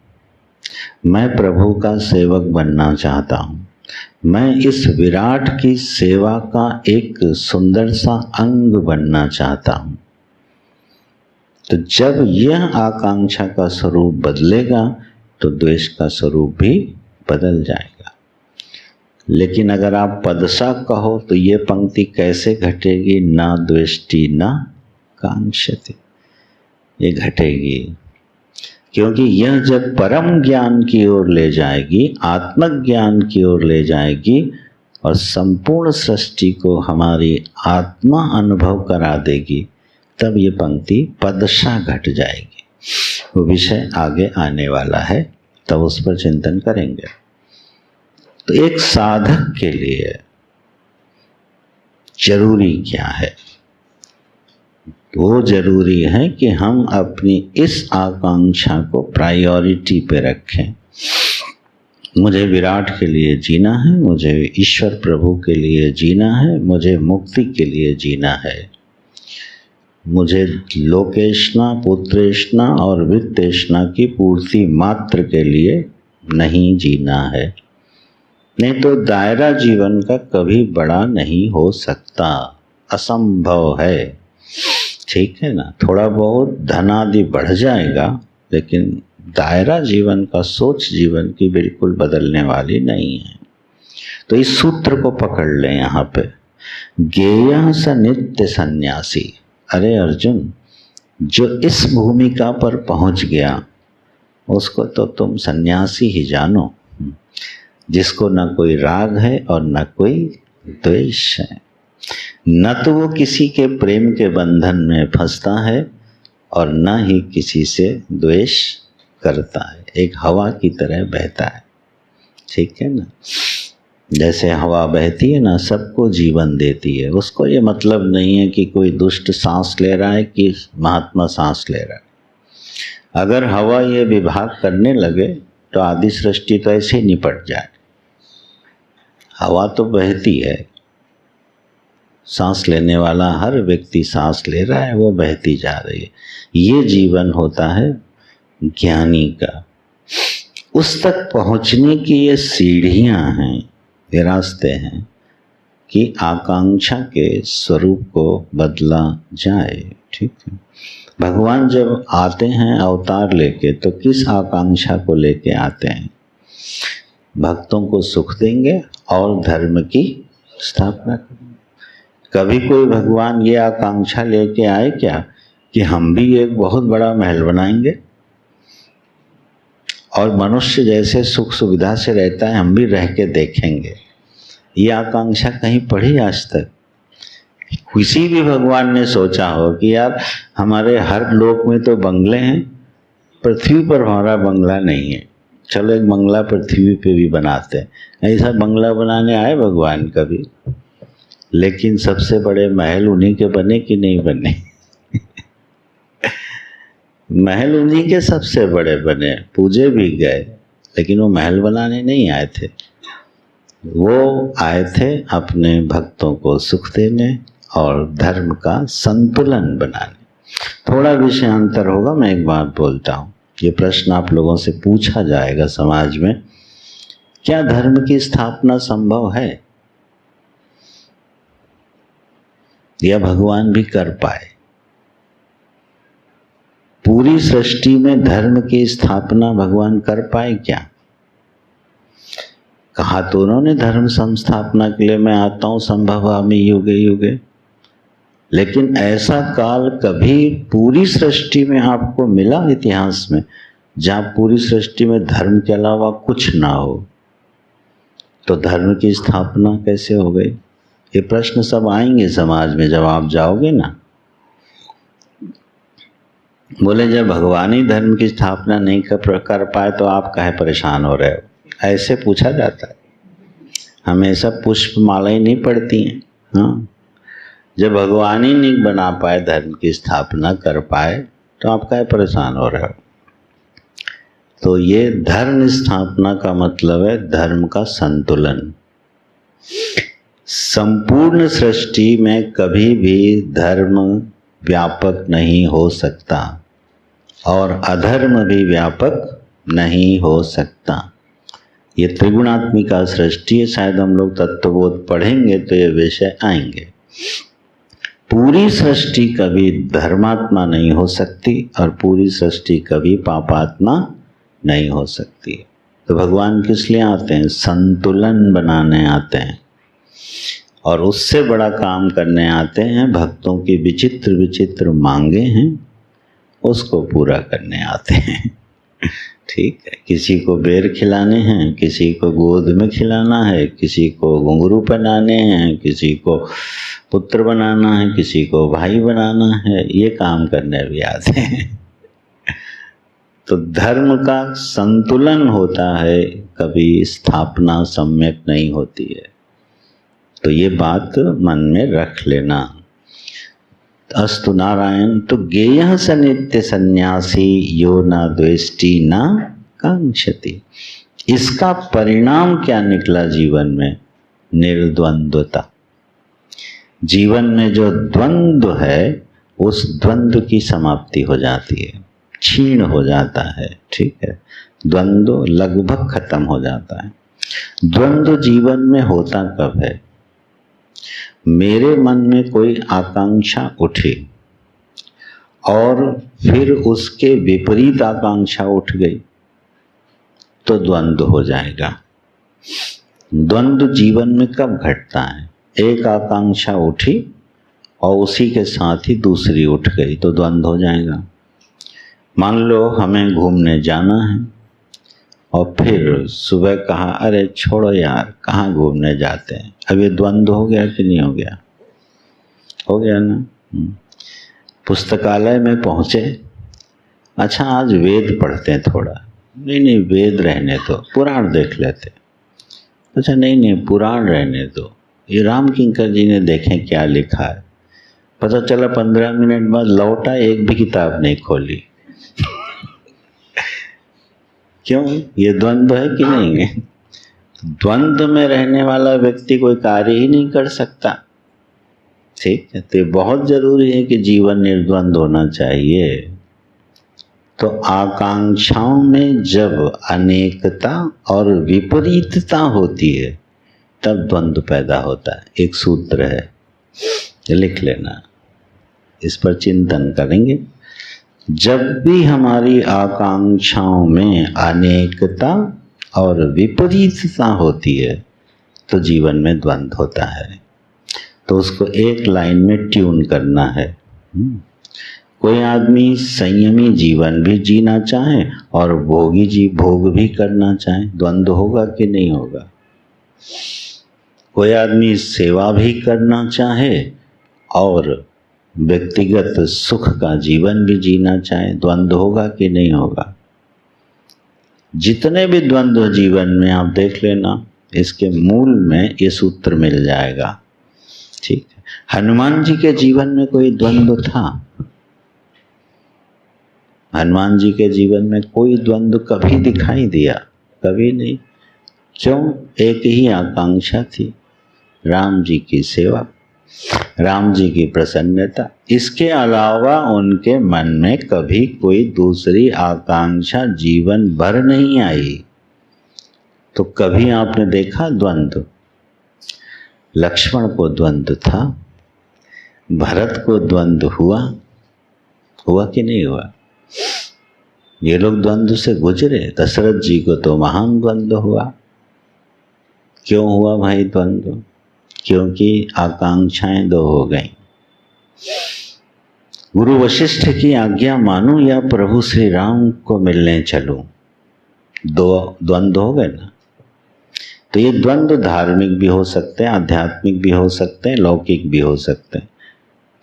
मैं प्रभु का सेवक बनना चाहता हूँ, मैं इस विराट की सेवा का एक सुंदर सा अंग बनना चाहता हूँ। तो जब यह आकांक्षा का स्वरूप बदलेगा तो द्वेष का स्वरूप भी बदल जाएगा। लेकिन अगर आप पदसा कहो तो ये पंक्ति कैसे घटेगी? ना द्वेष्टि ना कांक्षति, ये घटेगी। क्योंकि यह जब परम ज्ञान की ओर ले जाएगी, आत्मज्ञान की ओर ले जाएगी और संपूर्ण सृष्टि को हमारी आत्मा अनुभव करा देगी, तब ये पंक्ति पदशा घट जाएगी। वो विषय आगे आने वाला है, तब उस पर चिंतन करेंगे। तो एक साधक के लिए जरूरी क्या है? वो जरूरी है कि हम अपनी इस आकांक्षा को प्रायोरिटी पे रखें। मुझे विराट के लिए जीना है, मुझे ईश्वर प्रभु के लिए जीना है, मुझे मुक्ति के लिए जीना है, मुझे लोकेशना, पुत्रेशना और वित्तेशना की पूर्ति मात्र के लिए नहीं जीना है। नहीं तो दायरा जीवन का कभी बड़ा नहीं हो सकता, असंभव है। ठीक है ना? थोड़ा बहुत धन आदि बढ़ जाएगा, लेकिन दायरा जीवन का, सोच जीवन की बिल्कुल बदलने वाली नहीं है। तो इस सूत्र को पकड़ लें यहाँ पे, ज्ञेयः स नित्य सन्यासी। अरे अर्जुन, जो इस भूमिका पर पहुंच गया उसको तो तुम सन्यासी ही जानो, जिसको न कोई राग है और न कोई द्वेष है, न तो वो किसी के प्रेम के बंधन में फंसता है और न ही किसी से द्वेष करता है, एक हवा की तरह बहता है। ठीक है ना? जैसे हवा बहती है ना, सबको जीवन देती है। उसको ये मतलब नहीं है कि कोई दुष्ट सांस ले रहा है कि महात्मा सांस ले रहा है। अगर हवा ये विभाग करने लगे तो आदि सृष्टि तो ऐसे ही निपट जाए। हवा तो बहती है, सांस लेने वाला हर व्यक्ति सांस ले रहा है, वो बहती जा रही है। ये जीवन होता है ज्ञानी का। उस तक पहुंचने की ये सीढ़ियां हैं, ये रास्ते हैं कि आकांक्षा के स्वरूप को बदला जाए। ठीक है? भगवान जब आते हैं अवतार लेके, तो किस आकांक्षा को लेके आते हैं? भक्तों को सुख देंगे और धर्म की स्थापना करेंगे। कभी कोई भगवान ये आकांक्षा लेके आए क्या कि हम भी एक बहुत बड़ा महल बनाएंगे और मनुष्य जैसे सुख सुविधा से रहता है हम भी रह के देखेंगे? ये आकांक्षा कहीं पढ़ी आज तक? किसी भी भगवान ने सोचा हो कि यार हमारे हर लोक में तो बंगले हैं, पृथ्वी पर हमारा बंगला नहीं है, चलो एक बंगला पृथ्वी पे भी बनाते हैं। ऐसा बंगला बनाने आए भगवान कभी? लेकिन सबसे बड़े महल उन्हीं के बने कि नहीं बने? महल उन्हीं के सबसे बड़े बने, पूजे भी गए, लेकिन वो महल बनाने नहीं आए थे। वो आए थे अपने भक्तों को सुख देने और धर्म का संतुलन बनाने। थोड़ा विषयांतर होगा, मैं एक बात बोलता हूँ, ये प्रश्न आप लोगों से पूछा जाएगा समाज में, क्या धर्म की स्थापना संभव है या भगवान भी कर पाए? पूरी सृष्टि में धर्म की स्थापना भगवान कर पाए क्या? कहा तो उन्होंने धर्म संस्थापना के लिए मैं आता हूं संभवामि युगे युगे, लेकिन ऐसा काल कभी पूरी सृष्टि में आपको मिला इतिहास में जहां पूरी सृष्टि में धर्म के अलावा कुछ ना हो? तो धर्म की स्थापना कैसे हो गई? ये प्रश्न सब आएंगे समाज में जब आप जाओगे ना। बोले जब भगवान ही धर्म की स्थापना नहीं कर पाए तो आप काहे परेशान हो रहे हो, ऐसे पूछा जाता है। हमेशा पुष्प मालाएं नहीं पड़ती हैं। हाँ, जब भगवान ही नहीं बना पाए, धर्म की स्थापना कर पाए, तो आप काहे परेशान हो रहे हो? तो ये धर्म स्थापना का मतलब है धर्म का संतुलन। संपूर्ण सृष्टि में कभी भी धर्म व्यापक नहीं हो सकता और अधर्म भी व्यापक नहीं हो सकता। ये त्रिगुणात्मिका सृष्टि है। शायद हम लोग तत्वबोध पढ़ेंगे तो ये विषय आएंगे। पूरी सृष्टि कभी धर्मात्मा नहीं हो सकती और पूरी सृष्टि कभी पापात्मा नहीं हो सकती। तो भगवान किस लिए आते हैं? संतुलन बनाने आते हैं और उससे बड़ा काम करने आते हैं। भक्तों की विचित्र विचित्र मांगे हैं, उसको पूरा करने आते हैं। ठीक है, किसी को बेर खिलाने हैं, किसी को गोद में खिलाना है, किसी को घुंघरू पहनाने हैं, किसी को पुत्र बनाना है, किसी को भाई बनाना है, ये काम करने भी आते हैं। तो धर्म का संतुलन होता है, कभी स्थापना सम्यक नहीं होती है। तो ये बात मन में रख लेना। अस्तु नारायण। तो गेयः स नित्य सन्यासी यो न द्वेष्टि न कांक्षति। इसका परिणाम क्या निकला जीवन में? निर्द्वंद्वता। जीवन में जो द्वंद्व है उस द्वंद्व की समाप्ति हो जाती है, क्षीण हो जाता है। ठीक है, द्वंद्व लगभग खत्म हो जाता है। द्वंद्व जीवन में होता कब है? मेरे मन में कोई आकांक्षा उठी और फिर उसके विपरीत आकांक्षा उठ गई तो द्वंद्व हो जाएगा। द्वंद्व जीवन में कब घटता है? एक आकांक्षा उठी और उसी के साथ ही दूसरी उठ गई तो द्वंद्व हो जाएगा। मान लो हमें घूमने जाना है और फिर सुबह कहा अरे छोड़ो यार, कहाँ घूमने जाते हैं। अब ये द्वंद्व हो गया कि नहीं हो गया? हो गया ना। पुस्तकालय में पहुँचे, अच्छा आज वेद पढ़ते हैं थोड़ा। नहीं वेद रहने दो, पुराण देख लेते। अच्छा नहीं पुराण रहने दो, ये राम किंकर जी ने देखें क्या लिखा है। पता चला 15 मिनट बाद लौटा, एक भी किताब नहीं खोली। क्यों? ये द्वंद्व है कि नहीं है? द्वंद्व में रहने वाला व्यक्ति कोई कार्य ही नहीं कर सकता। ठीक है, तो बहुत जरूरी है कि जीवन निर्द्वंद होना चाहिए। तो आकांक्षाओं में जब अनेकता और विपरीतता होती है तब द्वंद्व पैदा होता है। एक सूत्र है, लिख लेना, इस पर चिंतन करेंगे। जब भी हमारी आकांक्षाओं में अनेकता और विपरीतता होती है तो जीवन में द्वंद्व होता है। तो उसको एक लाइन में ट्यून करना है। कोई आदमी संयमी जीवन भी जीना चाहे और भोग भी करना चाहे, द्वंद्व होगा कि नहीं होगा? कोई आदमी सेवा भी करना चाहे और व्यक्तिगत सुख का जीवन भी जीना चाहे, द्वंद्व होगा कि नहीं होगा? जितने भी द्वंद्व जीवन में आप देख लेना, इसके मूल में ये सूत्र मिल जाएगा। ठीक है, हनुमान जी के जीवन में कोई द्वंद्व था? हनुमान जी के जीवन में कोई द्वंद्व कभी दिखाई दिया? कभी नहीं। क्यों? एक ही आकांक्षा थी, राम जी की सेवा, राम जी की प्रसन्नता। इसके अलावा उनके मन में कभी कोई दूसरी आकांक्षा जीवन भर नहीं आई। तो कभी आपने देखा द्वंद्व? लक्ष्मण को द्वंद्व था, भरत को द्वंद्व हुआ कि नहीं हुआ? ये लोग द्वंद्व से गुजरे। दशरथ जी को तो महान द्वंद्व हुआ। क्यों हुआ भाई द्वंद्व? क्योंकि आकांक्षाएं दो हो गई। गुरु वशिष्ठ की आज्ञा मानूं या प्रभु श्री राम को मिलने चलूं, दो द्वंद्व हो गए ना। तो ये द्वंद्व धार्मिक भी हो सकते हैं, आध्यात्मिक भी हो सकते हैं, लौकिक भी हो सकते हैं।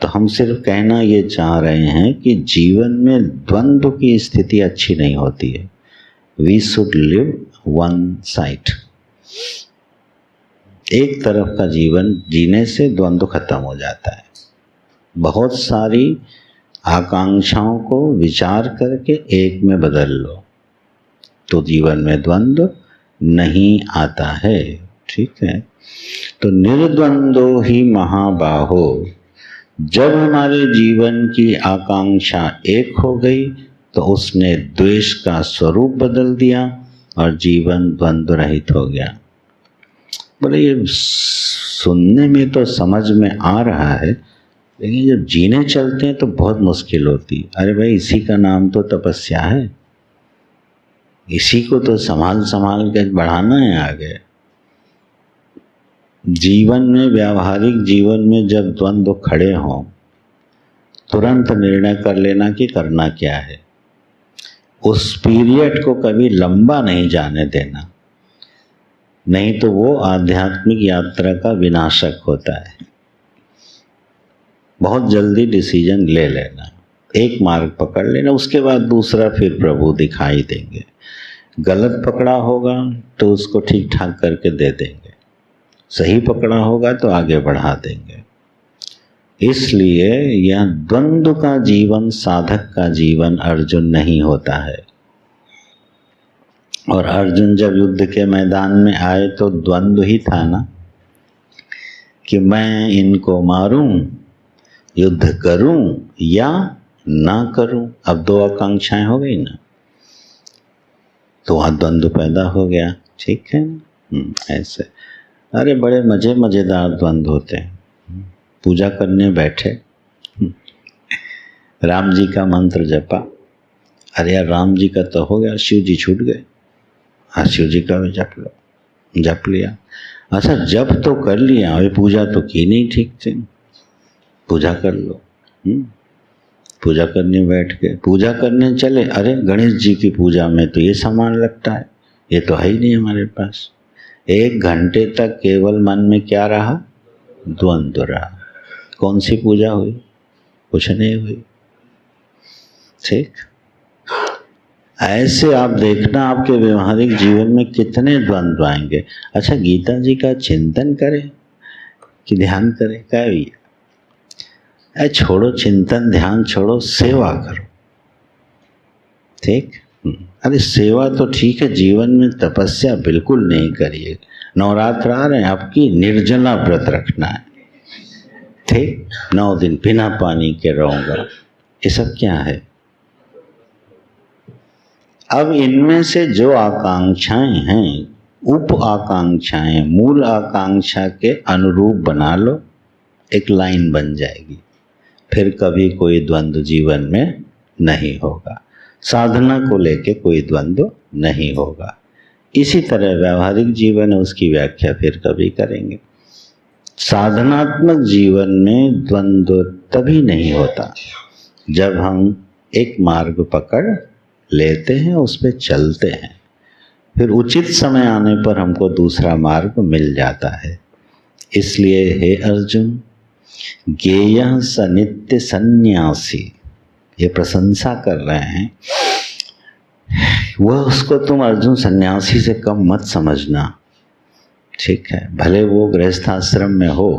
तो हम सिर्फ कहना ये चाह रहे हैं कि जीवन में द्वंद्व की स्थिति अच्छी नहीं होती है। We should live one side, एक तरफ का जीवन जीने से द्वंद्व खत्म हो जाता है। बहुत सारी आकांक्षाओं को विचार करके एक में बदल लो तो जीवन में द्वंद्व नहीं आता है। ठीक है, तो निर्द्वंदो ही महाबाहो, जब हमारे जीवन की आकांक्षा एक हो गई तो उसने द्वेष का स्वरूप बदल दिया और जीवन द्वंद्व रहित हो गया। बोले ये सुनने में तो समझ में आ रहा है, लेकिन जब जीने चलते हैं तो बहुत मुश्किल होती है। अरे भाई, इसी का नाम तो तपस्या है, इसी को तो संभाल संभाल के बढ़ाना है आगे। जीवन में, व्यावहारिक जीवन में जब द्वंद्व खड़े हों, तुरंत निर्णय कर लेना कि करना क्या है। उस पीरियड को कभी लंबा नहीं जाने देना, नहीं तो वो आध्यात्मिक यात्रा का विनाशक होता है। बहुत जल्दी डिसीजन ले लेना, एक मार्ग पकड़ लेना, उसके बाद दूसरा फिर प्रभु दिखाई देंगे। गलत पकड़ा होगा तो उसको ठीक ठाक करके दे देंगे, सही पकड़ा होगा तो आगे बढ़ा देंगे। इसलिए यह द्वंद्व का जीवन साधक का जीवन अर्जुन नहीं होता है। और अर्जुन जब युद्ध के मैदान में आए तो द्वंद्व ही था ना, कि मैं इनको मारूं, युद्ध करूं या ना करूं। अब दो आकांक्षाएं हो गई ना, तो वहाँ द्वंद्व पैदा हो गया। ठीक है ना, ऐसे। अरे बड़े मज़ेदार द्वंद्व होते हैं। पूजा करने बैठे, राम जी का मंत्र जपा, अरे यार राम जी का तो हो गया, शिव जी छूट गए, हाँ शिव जी का भी जप लो, जप लिया। अच्छा जप तो कर लिया, अभी पूजा तो की नहीं ठीक से, पूजा कर लो। पूजा करने बैठ के, पूजा करने चले, अरे गणेश जी की पूजा में तो ये सामान लगता है, ये तो है ही नहीं हमारे पास। 1 घंटे तक केवल मन में क्या रहा? द्वंद्व रहा। कौन सी पूजा हुई? कुछ नहीं हुई। ठीक, ऐसे आप देखना आपके व्यवहारिक जीवन में कितने द्वंद्व आएंगे। अच्छा गीता जी का चिंतन करें कि ध्यान करें? क्या भैया, छोड़ो चिंतन ध्यान छोड़ो, सेवा करो। ठीक, अरे सेवा तो ठीक है, जीवन में तपस्या बिल्कुल नहीं करिए। नवरात्र आ रहे हैं, आपकी निर्जला व्रत रखना है। ठीक, 9 दिन बिना पानी के रहूंगा, ये सब क्या है? अब इनमें से जो आकांक्षाएं हैं, उप आकांक्षाएं मूल आकांक्षा के अनुरूप बना लो, एक लाइन बन जाएगी, फिर कभी कोई द्वंद्व जीवन में नहीं होगा। साधना को लेके कोई द्वंद्व नहीं होगा। इसी तरह व्यवहारिक जीवन है, उसकी व्याख्या फिर कभी करेंगे। साधनात्मक जीवन में द्वंद्व तभी नहीं होता जब हम एक मार्ग पकड़ लेते हैं, उस पर चलते हैं, फिर उचित समय आने पर हमको दूसरा मार्ग मिल जाता है। इसलिए हे अर्जुन, ज्ञेयः स नित्य सन्यासी, ये प्रशंसा कर रहे हैं, वह उसको तुम अर्जुन सन्यासी से कम मत समझना। ठीक है, भले वो गृहस्थाश्रम में हो,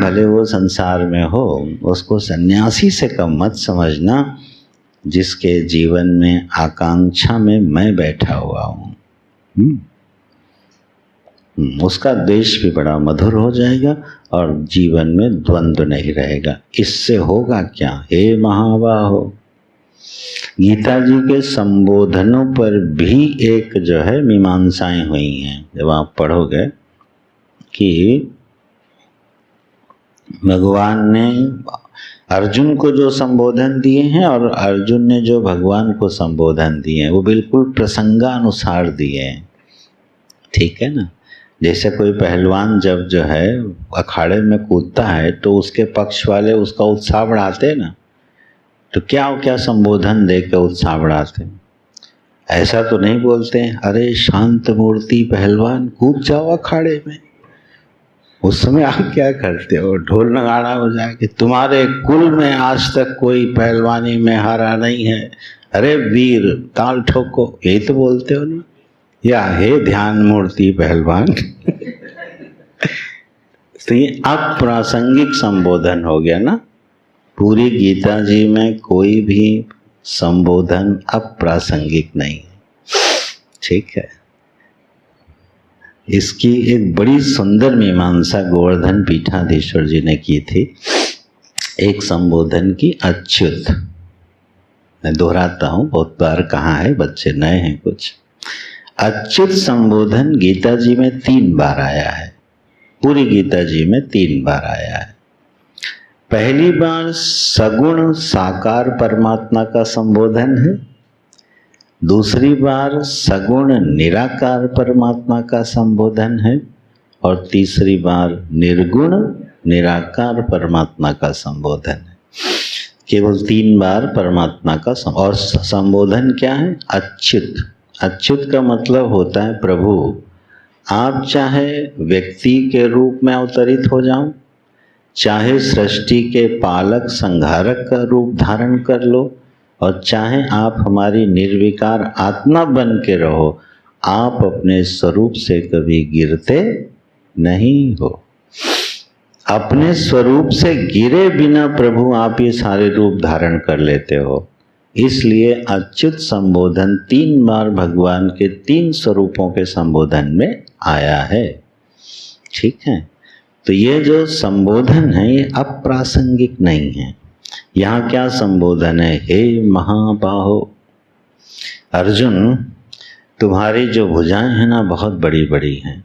भले वो संसार में हो, उसको सन्यासी से कम मत समझना, जिसके जीवन में आकांक्षा में मैं बैठा हुआ हूँ। उसका देश भी बड़ा मधुर हो जाएगा और जीवन में द्वंद्व नहीं रहेगा। इससे होगा क्या? हे महाबाहो, गीता जी के संबोधनों पर भी एक जो है मीमांसाएं हुई हैं। जब आप पढ़ोगे कि भगवान ने अर्जुन को जो संबोधन दिए हैं और अर्जुन ने जो भगवान को संबोधन दिए हैं, वो बिल्कुल प्रसंगानुसार दिए हैं। ठीक है ना, जैसे कोई पहलवान जब जो है अखाड़े में कूदता है तो उसके पक्ष वाले उसका उत्साह बढ़ाते हैं ना, तो क्या क्या संबोधन दे के उत्साह बढ़ाते हैं। ऐसा तो नहीं बोलते हैं अरे शांत मूर्ति पहलवान कूद जाओ अखाड़े में। उस समय आप क्या करते हो? ढोल नगाड़ा बजा के तुम्हारे कुल में आज तक कोई पहलवानी में हारा नहीं है, अरे वीर ताल ठोको, यही तो बोलते हो ना। या हे ध्यान मूर्ति पहलवान। तो ये अप्रासंगिक संबोधन हो गया ना। पूरी गीता जी में कोई भी संबोधन अप्रासंगिक नहीं है, ठीक है। इसकी एक बड़ी सुंदर मीमांसा गोवर्धन पीठाधीश्वर जी ने की थी एक संबोधन की। अच्युत, मैं दोहराता हूँ, बहुत बार कहा है, बच्चे नए हैं कुछ। अच्युत संबोधन गीता जी में 3 बार आया है, पूरी गीता जी में 3 बार आया है। पहली बार सगुण साकार परमात्मा का संबोधन है, दूसरी बार सगुण निराकार परमात्मा का संबोधन है, और तीसरी बार निर्गुण निराकार परमात्मा का संबोधन है। केवल 3 बार परमात्मा का और संबोधन क्या है? अच्युत। अच्युत का मतलब होता है प्रभु, आप चाहे व्यक्ति के रूप में अवतरित हो जाओ, चाहे सृष्टि के पालक संहारक का रूप धारण कर लो, और चाहे आप हमारी निर्विकार आत्मा बन के रहो, आप अपने स्वरूप से कभी गिरते नहीं हो। अपने स्वरूप से गिरे बिना प्रभु आप ये सारे रूप धारण कर लेते हो। इसलिए अच्युत संबोधन 3 बार भगवान के 3 स्वरूपों के संबोधन में आया है, ठीक है। तो ये जो संबोधन है ये अप्रासंगिक नहीं है। यहाँ क्या संबोधन है? हे महाबाहो अर्जुन, तुम्हारी जो भुजाएं हैं ना बहुत बड़ी बड़ी हैं।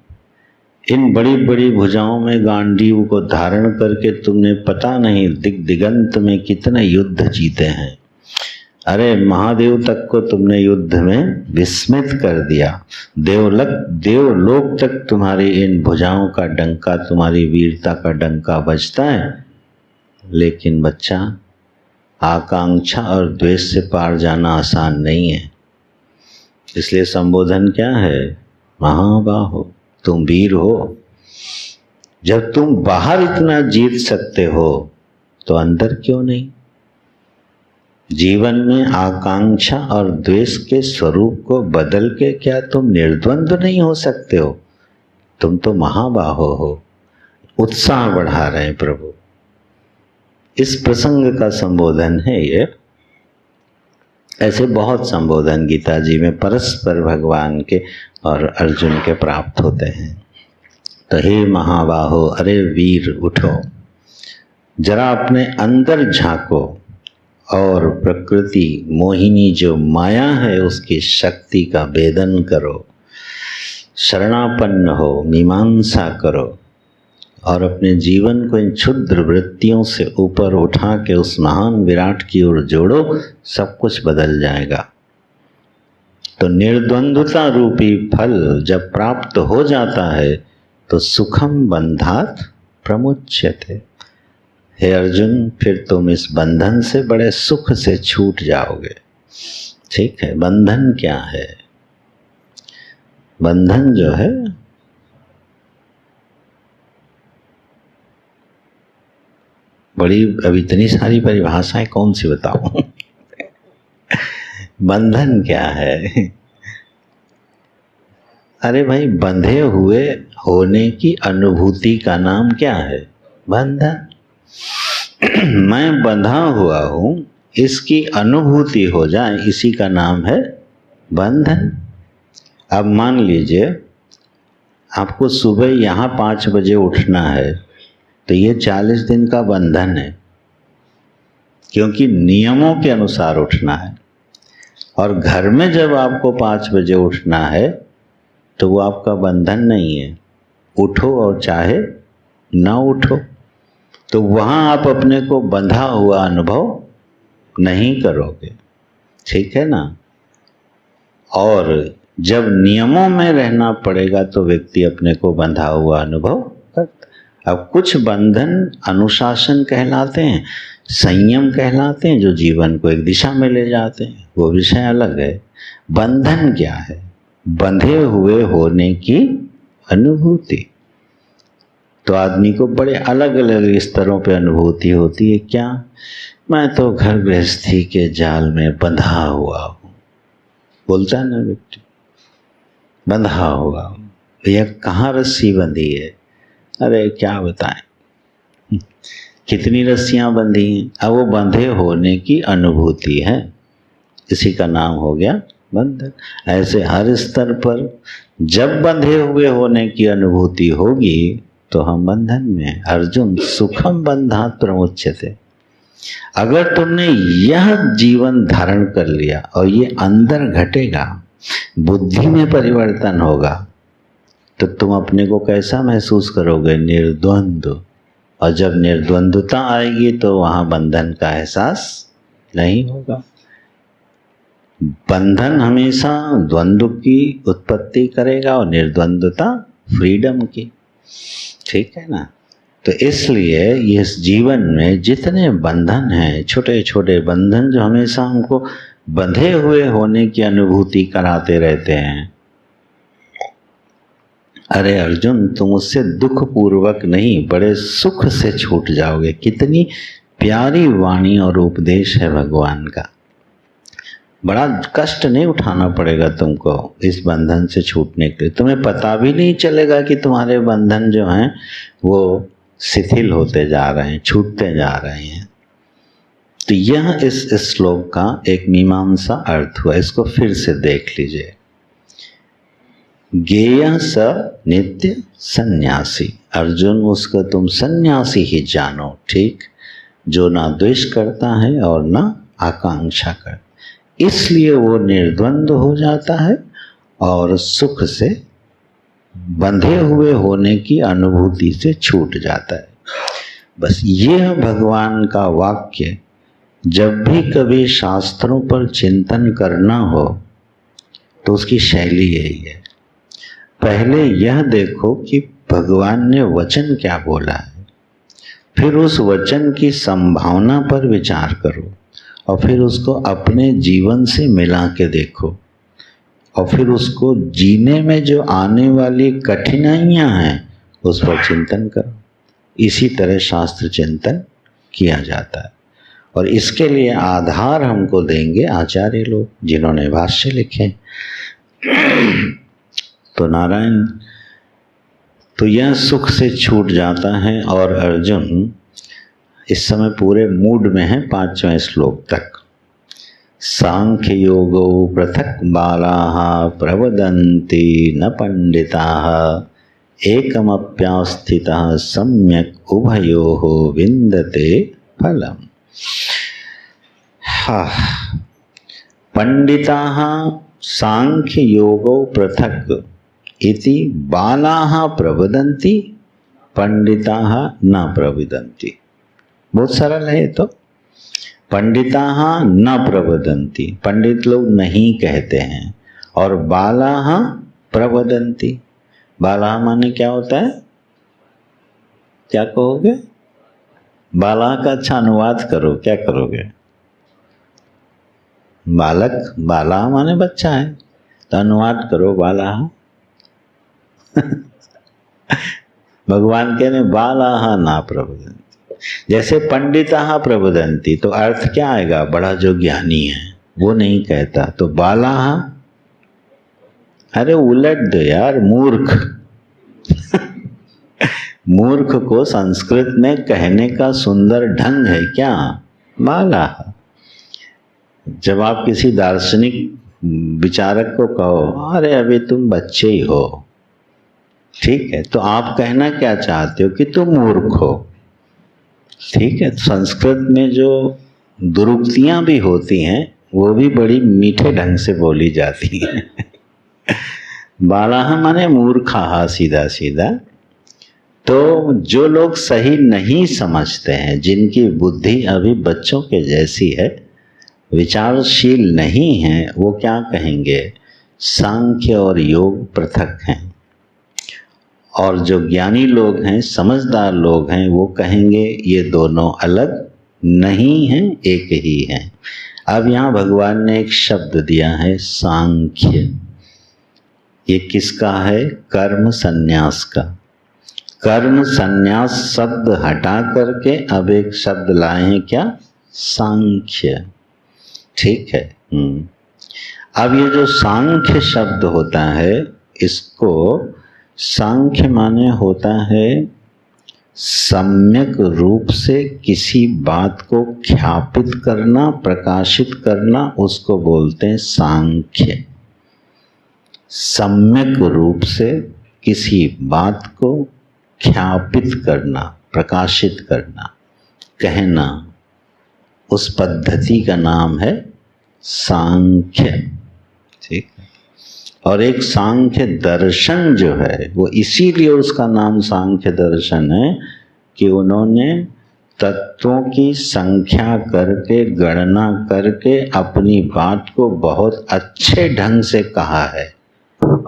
इन बड़ी बड़ी भुजाओं में गांडीव को धारण करके तुमने पता नहीं दिगंत में कितने युद्ध जीते हैं। अरे महादेव तक को तुमने युद्ध में विस्मित कर दिया। देवलोक तक तुम्हारी इन भुजाओं का डंका, तुम्हारी वीरता का डंका बजता है। लेकिन बच्चा, आकांक्षा और द्वेष से पार जाना आसान नहीं है। इसलिए संबोधन क्या है? महाबाहो, तुम वीर हो। जब तुम बाहर इतना जीत सकते हो तो अंदर क्यों नहीं? जीवन में आकांक्षा और द्वेष के स्वरूप को बदल के क्या तुम निर्द्वंद नहीं हो सकते हो? तुम तो महाबाहो हो। उत्साह बढ़ा रहे हैं प्रभु। इस प्रसंग का संबोधन है ये। ऐसे बहुत संबोधन गीता जी में परस्पर भगवान के और अर्जुन के प्राप्त होते हैं। तो हे महाबाहो, अरे वीर उठो, जरा अपने अंदर झांको और प्रकृति मोहिनी जो माया है उसकी शक्ति का भेदन करो, शरणापन्न हो, मीमांसा करो, और अपने जीवन को इन क्षुद्र वृत्तियों से ऊपर उठा के उस महान विराट की ओर जोड़ो, सब कुछ बदल जाएगा। तो निर्द्वंद्वता रूपी फल जब प्राप्त हो जाता है तो सुखम बंधात प्रमुच्यते। हे अर्जुन, फिर तुम इस बंधन से बड़े सुख से छूट जाओगे, ठीक है। बंधन क्या है? बंधन जो है बड़ी, अब इतनी सारी परिभाषाएं कौन सी बताऊं। बंधन क्या है? अरे भाई, बंधे हुए होने की अनुभूति का नाम क्या है? बंधन। मैं बंधा हुआ हूं, इसकी अनुभूति हो जाए, इसी का नाम है बंधन। अब मान लीजिए आपको सुबह यहाँ 5 बजे उठना है, तो ये 40 दिन का बंधन है, क्योंकि नियमों के अनुसार उठना है। और घर में जब आपको 5 बजे उठना है तो वो आपका बंधन नहीं है। उठो और चाहे ना उठो, तो वहाँ आप अपने को बंधा हुआ अनुभव नहीं करोगे, ठीक है ना। और जब नियमों में रहना पड़ेगा तो व्यक्ति अपने को बंधा हुआ अनुभव करता। अब कुछ बंधन अनुशासन कहलाते हैं, संयम कहलाते हैं, जो जीवन को एक दिशा में ले जाते हैं, वो विषय अलग है। बंधन क्या है? बंधे हुए होने की अनुभूति। तो आदमी को बड़े अलग अलग स्तरों पे अनुभूति होती है। क्या? मैं तो घर गृहस्थी के जाल में बंधा हुआ हूँ, बोलता है ना व्यक्ति, बंधा हुआ हूँ। भैया कहाँ रस्सी बंधी है? अरे क्या बताएं, कितनी रस्सियां बंधी हैं। अब वो बंधे होने की अनुभूति है, इसी का नाम हो गया बंधन। ऐसे हर स्तर पर जब बंधे हुए होने की अनुभूति होगी तो हम बंधन में। अर्जुन सुखम बंधात प्रमुच्यते। अगर तुमने यह जीवन धारण कर लिया और ये अंदर घटेगा, बुद्धि में परिवर्तन होगा, तो तुम अपने को कैसा महसूस करोगे? निर्द्वंद्व। और जब निर्द्वंद्वता आएगी तो वहां बंधन का एहसास नहीं होगा। बंधन हमेशा द्वंद्व की उत्पत्ति करेगा और निर्द्वंद्वता फ्रीडम की। ठीक है ना? तो इसलिए इस जीवन में जितने बंधन हैं, छोटे छोटे बंधन जो हमेशा हमको बंधे हुए होने की अनुभूति कराते रहते हैं, अरे अर्जुन तुम उससे दुख पूर्वक नहीं, बड़े सुख से छूट जाओगे। कितनी प्यारी वाणी और उपदेश है भगवान का। बड़ा कष्ट नहीं उठाना पड़ेगा तुमको इस बंधन से छूटने के लिए। तुम्हें पता भी नहीं चलेगा कि तुम्हारे बंधन जो हैं वो शिथिल होते जा रहे हैं, छूटते जा रहे हैं। तो यह इस श्लोक का एक मीमांसा अर्थ हुआ। इसको फिर से देख लीजिए। ज्ञेय स नित्य सन्यासी। अर्जुन उसको तुम सन्यासी ही जानो, ठीक, जो ना द्वेष करता है और ना आकांक्षा करता। इसलिए वो निर्द्वंद्व हो जाता है और सुख से, बंधे हुए होने की अनुभूति से छूट जाता है। बस यह भगवान का वाक्य जब भी कभी शास्त्रों पर चिंतन करना हो तो उसकी शैली यही है। पहले यह देखो कि भगवान ने वचन क्या बोला है, फिर उस वचन की संभावना पर विचार करो और फिर उसको अपने जीवन से मिला के देखो और फिर उसको जीने में जो आने वाली कठिनाइयां हैं उस पर चिंतन करो। इसी तरह शास्त्र चिंतन किया जाता है और इसके लिए आधार हमको देंगे आचार्य लोग जिन्होंने भाष्य लिखे। तो नारायण, तो यह सुख से छूट जाता है और अर्जुन इस समय पूरे मूड में है 5वें श्लोक तक। सांख्य योगो पृथक बालाः प्रवदन्ति न पंडिताः एकमप्यास्थितः सम्यक् उभयोः विन्दते फलम्। पंडिताः सांख्य योगो पृथक इति बालाः प्रवदन्ति पंडिताः न प्रवदन्ति। बहुत सरल है। तो पंडिताः न प्रवदन्ति, पंडित लोग नहीं कहते हैं, और बालाः प्रवदन्ति। बालाः माने क्या होता है? क्या कहोगे? बालाः का अच्छा अनुवाद करो, क्या करोगे? बालक, बालाः माने बच्चा है, तो अनुवाद करो बालाः। भगवान कहने बालाः न प्रवदन्ति। जैसे पंडिताः प्रवदन्ति, तो अर्थ क्या आएगा? बड़ा जो ज्ञानी है वो नहीं कहता। तो बालाः, अरे उलट दो यार, मूर्ख। मूर्ख को संस्कृत में कहने का सुंदर ढंग है क्या? बालाः। जब आप किसी दार्शनिक विचारक को कहो अरे अभी तुम बच्चे ही हो, ठीक है, तो आप कहना क्या चाहते हो? कि तुम मूर्ख हो। ठीक है, संस्कृत में जो दुरुक्तियां भी होती हैं वो भी बड़ी मीठे ढंग से बोली जाती हैं। बालाः माने मूर्खाः, सीधा सीधा। तो जो लोग सही नहीं समझते हैं, जिनकी बुद्धि अभी बच्चों के जैसी है, विचारशील नहीं है, वो क्या कहेंगे? सांख्य और योग पृथक हैं। और जो ज्ञानी लोग हैं, समझदार लोग हैं, वो कहेंगे ये दोनों अलग नहीं हैं, एक ही हैं। अब यहाँ भगवान ने एक शब्द दिया है सांख्य। ये किसका है? कर्म संन्यास का। कर्म संन्यास शब्द हटा करके अब एक शब्द लाए हैं, क्या? सांख्य। ठीक है। अब ये जो सांख्य शब्द होता है, इसको सांख्य माने होता है सम्यक रूप से किसी बात को ख्यापित करना, प्रकाशित करना, उसको बोलते हैं सांख्य। सम्यक रूप से किसी बात को ख्यापित करना, प्रकाशित करना, कहना, उस पद्धति का नाम है सांख्य। ठीक है। और एक सांख्य दर्शन जो है वो इसीलिए उसका नाम सांख्य दर्शन है कि उन्होंने तत्वों की संख्या करके, गणना करके अपनी बात को बहुत अच्छे ढंग से कहा है।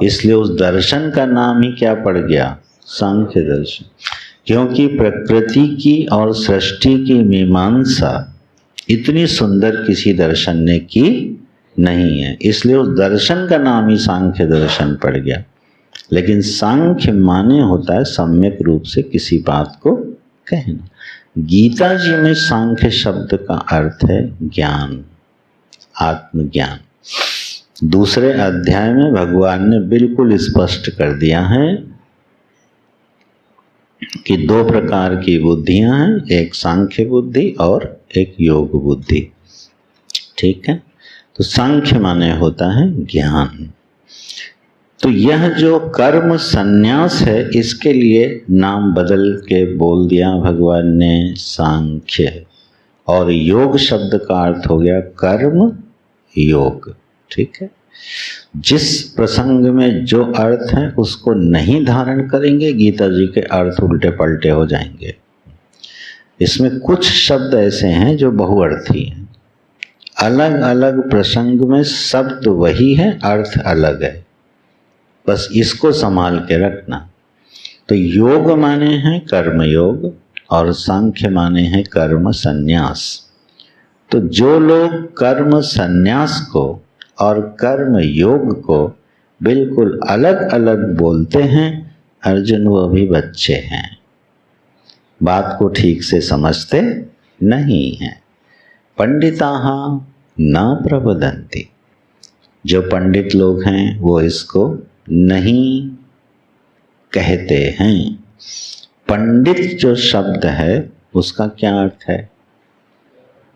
इसलिए उस दर्शन का नाम ही क्या पड़ गया? सांख्य दर्शन। क्योंकि प्रकृति की और सृष्टि की मीमांसा इतनी सुंदर किसी दर्शन ने की नहीं है, इसलिए उस दर्शन का नाम ही सांख्य दर्शन पड़ गया। लेकिन सांख्य माने होता है सम्यक रूप से किसी बात को कहना। गीता जी में सांख्य शब्द का अर्थ है ज्ञान, आत्मज्ञान। दूसरे अध्याय में भगवान ने बिल्कुल स्पष्ट कर दिया है कि दो प्रकार की बुद्धियां हैं, एक सांख्य बुद्धि और एक योग बुद्धि। ठीक है। तो सांख्य माने होता है ज्ञान। तो यह जो कर्म संन्यास है, इसके लिए नाम बदल के बोल दिया भगवान ने सांख्य। और योग शब्द का अर्थ हो गया कर्म योग। ठीक है। जिस प्रसंग में जो अर्थ है उसको नहीं धारण करेंगे, गीता जी के अर्थ उल्टे पलटे हो जाएंगे। इसमें कुछ शब्द ऐसे हैं जो बहुअर्थी हैं। अलग अलग प्रसंग में शब्द वही है, अर्थ अलग है। बस इसको संभाल के रखना। तो योग माने हैं कर्म योग और सांख्य माने हैं कर्म संन्यास। तो जो लोग कर्म संन्यास को और कर्म योग को बिल्कुल अलग अलग बोलते हैं, अर्जुन वो भी बच्चे हैं, बात को ठीक से समझते नहीं हैं। पंडिताः न प्रवदन्ति। जो पंडित लोग हैं वो इसको नहीं कहते हैं। पंडित जो शब्द है उसका क्या अर्थ है?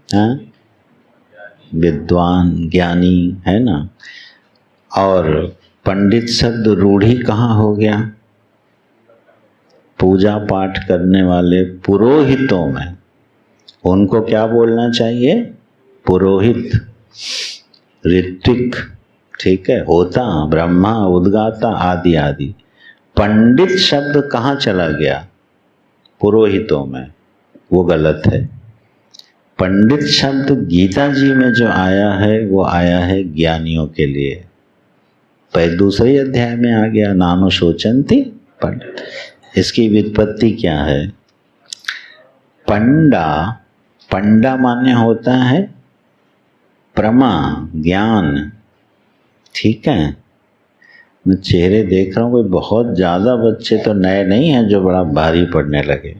हाँ? विद्वान, ज्ञानी, है ना। और पंडित शब्द रूढ़ी कहाँ हो गया? पूजा पाठ करने वाले पुरोहितों में। उनको क्या बोलना चाहिए? पुरोहित, ऋत्विक। ठीक है। होता, ब्रह्मा, उद्गाता आदि आदि। पंडित शब्द कहाँ चला गया? पुरोहितों में। वो गलत है। पंडित शब्द गीता जी में जो आया है वो आया है ज्ञानियों के लिए। पहले दूसरे अध्याय में आ गया नानो शोचंती पंडित। इसकी व्युत्पत्ति क्या है? पंडा, पंडा माने होता है प्रमा, ज्ञान। ठीक है। मैं चेहरे देख रहा हूँ, कोई बहुत ज़्यादा बच्चे तो नए नहीं हैं जो बड़ा भारी पड़ने लगे,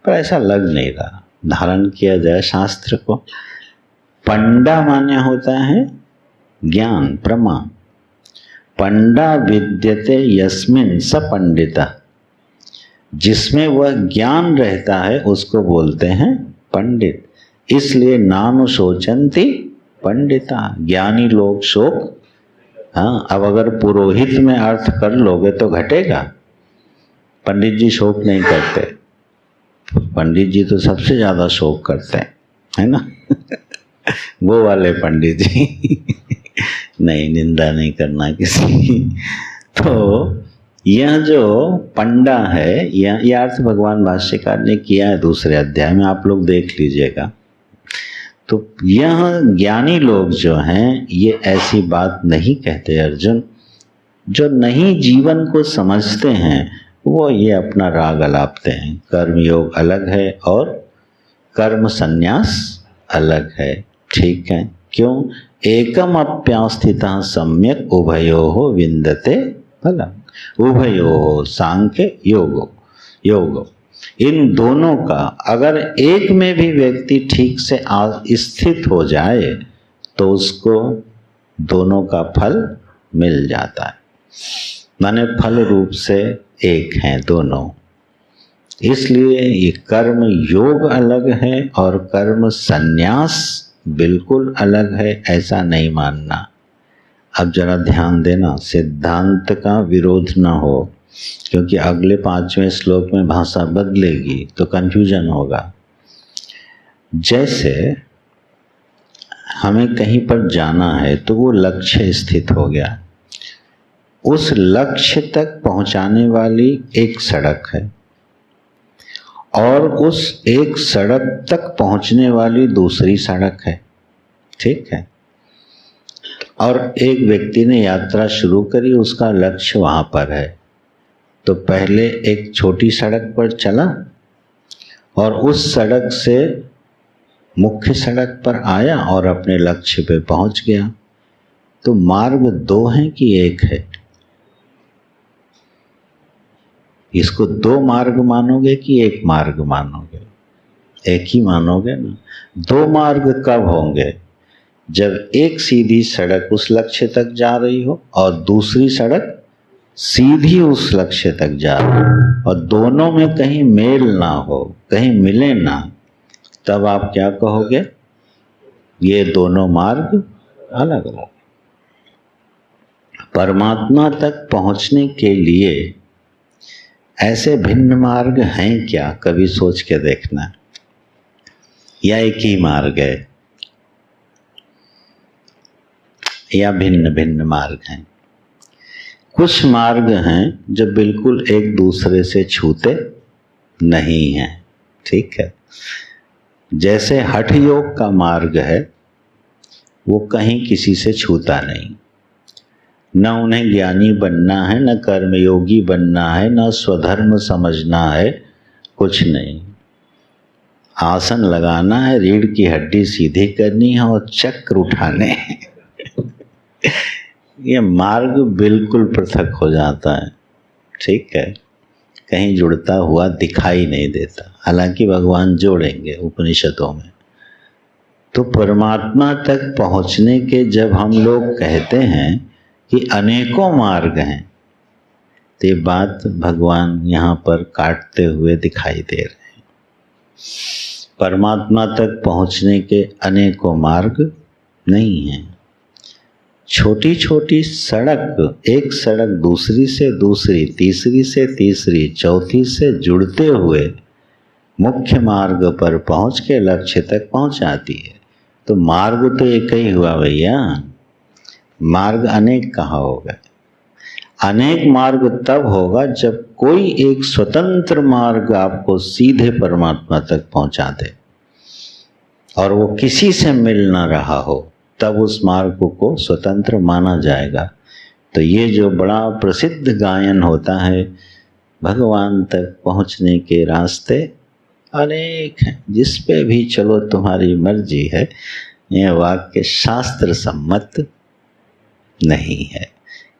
पर ऐसा लग नहीं रहा। धारण किया जाए शास्त्र को। पंडा माने होता है ज्ञान, प्रमा। पंडा विद्यते यस्मिन् स पंडिता। जिसमें वह ज्ञान रहता है उसको बोलते हैं पंडित। इसलिए नानु शोचंती पंडिता। ज्ञानी लोग शोक। हाँ, अब अगर पुरोहित में अर्थ कर लोगे तो घटेगा। पंडित जी शोक नहीं करते। पंडित जी तो सबसे ज्यादा शोक करते हैं, है ना। वो वाले पंडित जी। नहीं, निंदा नहीं करना किसी। तो यह जो पंडा है, यह अर्थ भगवान भाष्यकार ने किया है दूसरे अध्याय में, आप लोग देख लीजिएगा। तो यह ज्ञानी लोग जो हैं ये ऐसी बात नहीं कहते अर्जुन। जो नहीं जीवन को समझते हैं वो ये अपना राग अलापते हैं। कर्म योग अलग है और कर्म संन्यास अलग है। ठीक है, क्यों? एकम अप्यास्थितः सम्यक उभयोः विन्दते फलम्। उभयोः सांख्य योग, इन दोनों का अगर एक में भी व्यक्ति ठीक से स्थित हो जाए तो उसको दोनों का फल मिल जाता है, माने फल रूप से एक हैं दोनों। इसलिए ये कर्म योग अलग है और कर्म संन्यास बिल्कुल अलग है, ऐसा नहीं मानना। अब जरा ध्यान देना, सिद्धांत का विरोध ना हो, क्योंकि अगले 5वें श्लोक में भाषा बदलेगी तो कंफ्यूजन होगा। जैसे हमें कहीं पर जाना है तो वो लक्ष्य स्थित हो गया, उस लक्ष्य तक पहुंचाने वाली एक सड़क है और उस एक सड़क तक पहुंचने वाली दूसरी सड़क है, ठीक है। और एक व्यक्ति ने यात्रा शुरू करी, उसका लक्ष्य वहां पर है, तो पहले एक छोटी सड़क पर चला और उस सड़क से मुख्य सड़क पर आया और अपने लक्ष्य पे पहुंच गया। तो मार्ग दो है कि एक है? इसको दो मार्ग मानोगे कि एक मार्ग मानोगे? एक ही मानोगे ना। दो मार्ग कब होंगे? जब एक सीधी सड़क उस लक्ष्य तक जा रही हो और दूसरी सड़क सीधी उस लक्ष्य तक जा रही हो और दोनों में कहीं मेल ना हो, कहीं मिले ना, तब आप क्या कहोगे? ये दोनों मार्ग अलग अलग। परमात्मा तक पहुंचने के लिए ऐसे भिन्न मार्ग हैं क्या? कभी सोच के देखना, या एक ही मार्ग है या भिन्न भिन्न मार्ग हैं? कुछ मार्ग हैं जो बिल्कुल एक दूसरे से छूते नहीं हैं, ठीक है। जैसे हठ योग का मार्ग है, वो कहीं किसी से छूता नहीं, न उन्हें ज्ञानी बनना है, न कर्मयोगी बनना है, न स्वधर्म समझना है, कुछ नहीं। आसन लगाना है, रीढ़ की हड्डी सीधी करनी है और चक्र उठाने हैं। ये मार्ग बिल्कुल पृथक हो जाता है, ठीक है, कहीं जुड़ता हुआ दिखाई नहीं देता। हालांकि भगवान जोड़ेंगे उपनिषदों में। तो परमात्मा तक पहुंचने के जब हम लोग कहते हैं कि अनेकों मार्ग हैं, तो ये बात भगवान यहाँ पर काटते हुए दिखाई दे रहे हैं। परमात्मा तक पहुंचने के अनेकों मार्ग नहीं हैं। छोटी छोटी सड़क, एक सड़क दूसरी से दूसरी, तीसरी से तीसरी, चौथी से जुड़ते हुए मुख्य मार्ग पर पहुंच के लक्ष्य तक पहुंचाती है। तो मार्ग तो एक ही हुआ भैया, मार्ग अनेक कहाँ होगा? अनेक मार्ग तब होगा जब कोई एक स्वतंत्र मार्ग आपको सीधे परमात्मा तक पहुंचा दे और वो किसी से मिल ना रहा हो, तब उस मार्ग को स्वतंत्र माना जाएगा। तो ये जो बड़ा प्रसिद्ध गायन होता है, भगवान तक पहुंचने के रास्ते अनेक हैं, जिस पे भी चलो तुम्हारी मर्जी है, यह वाक्य शास्त्र सम्मत नहीं है।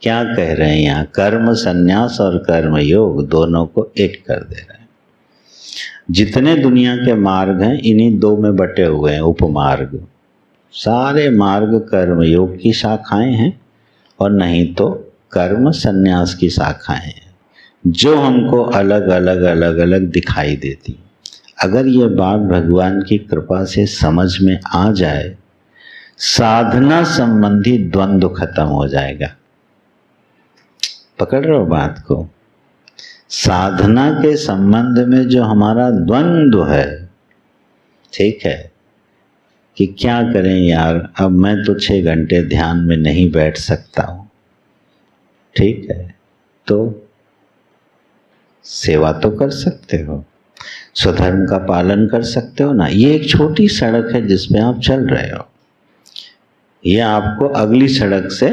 क्या कह रहे हैं यहाँ? कर्म संन्यास और कर्म योग दोनों को एक कर दे रहे हैं। जितने दुनिया के मार्ग हैं इन्हीं दो में बटे हुए हैं, उपमार्ग। सारे मार्ग कर्म योग की शाखाएं हैं और नहीं तो कर्म संन्यास की शाखाएं हैं, जो हमको अलग अलग अलग अलग दिखाई देती। अगर ये बात भगवान की कृपा से समझ में आ जाए, साधना संबंधी द्वंद्व खत्म हो जाएगा। पकड़ रहे हो बात को? साधना के संबंध में जो हमारा द्वंद्व है, ठीक है, कि क्या करें यार, अब मैं तो 6 घंटे ध्यान में नहीं बैठ सकता हूँ, ठीक है, तो सेवा तो कर सकते हो, स्वधर्म का पालन कर सकते हो ना। ये एक छोटी सड़क है जिस पे आप चल रहे हो, ये आपको अगली सड़क से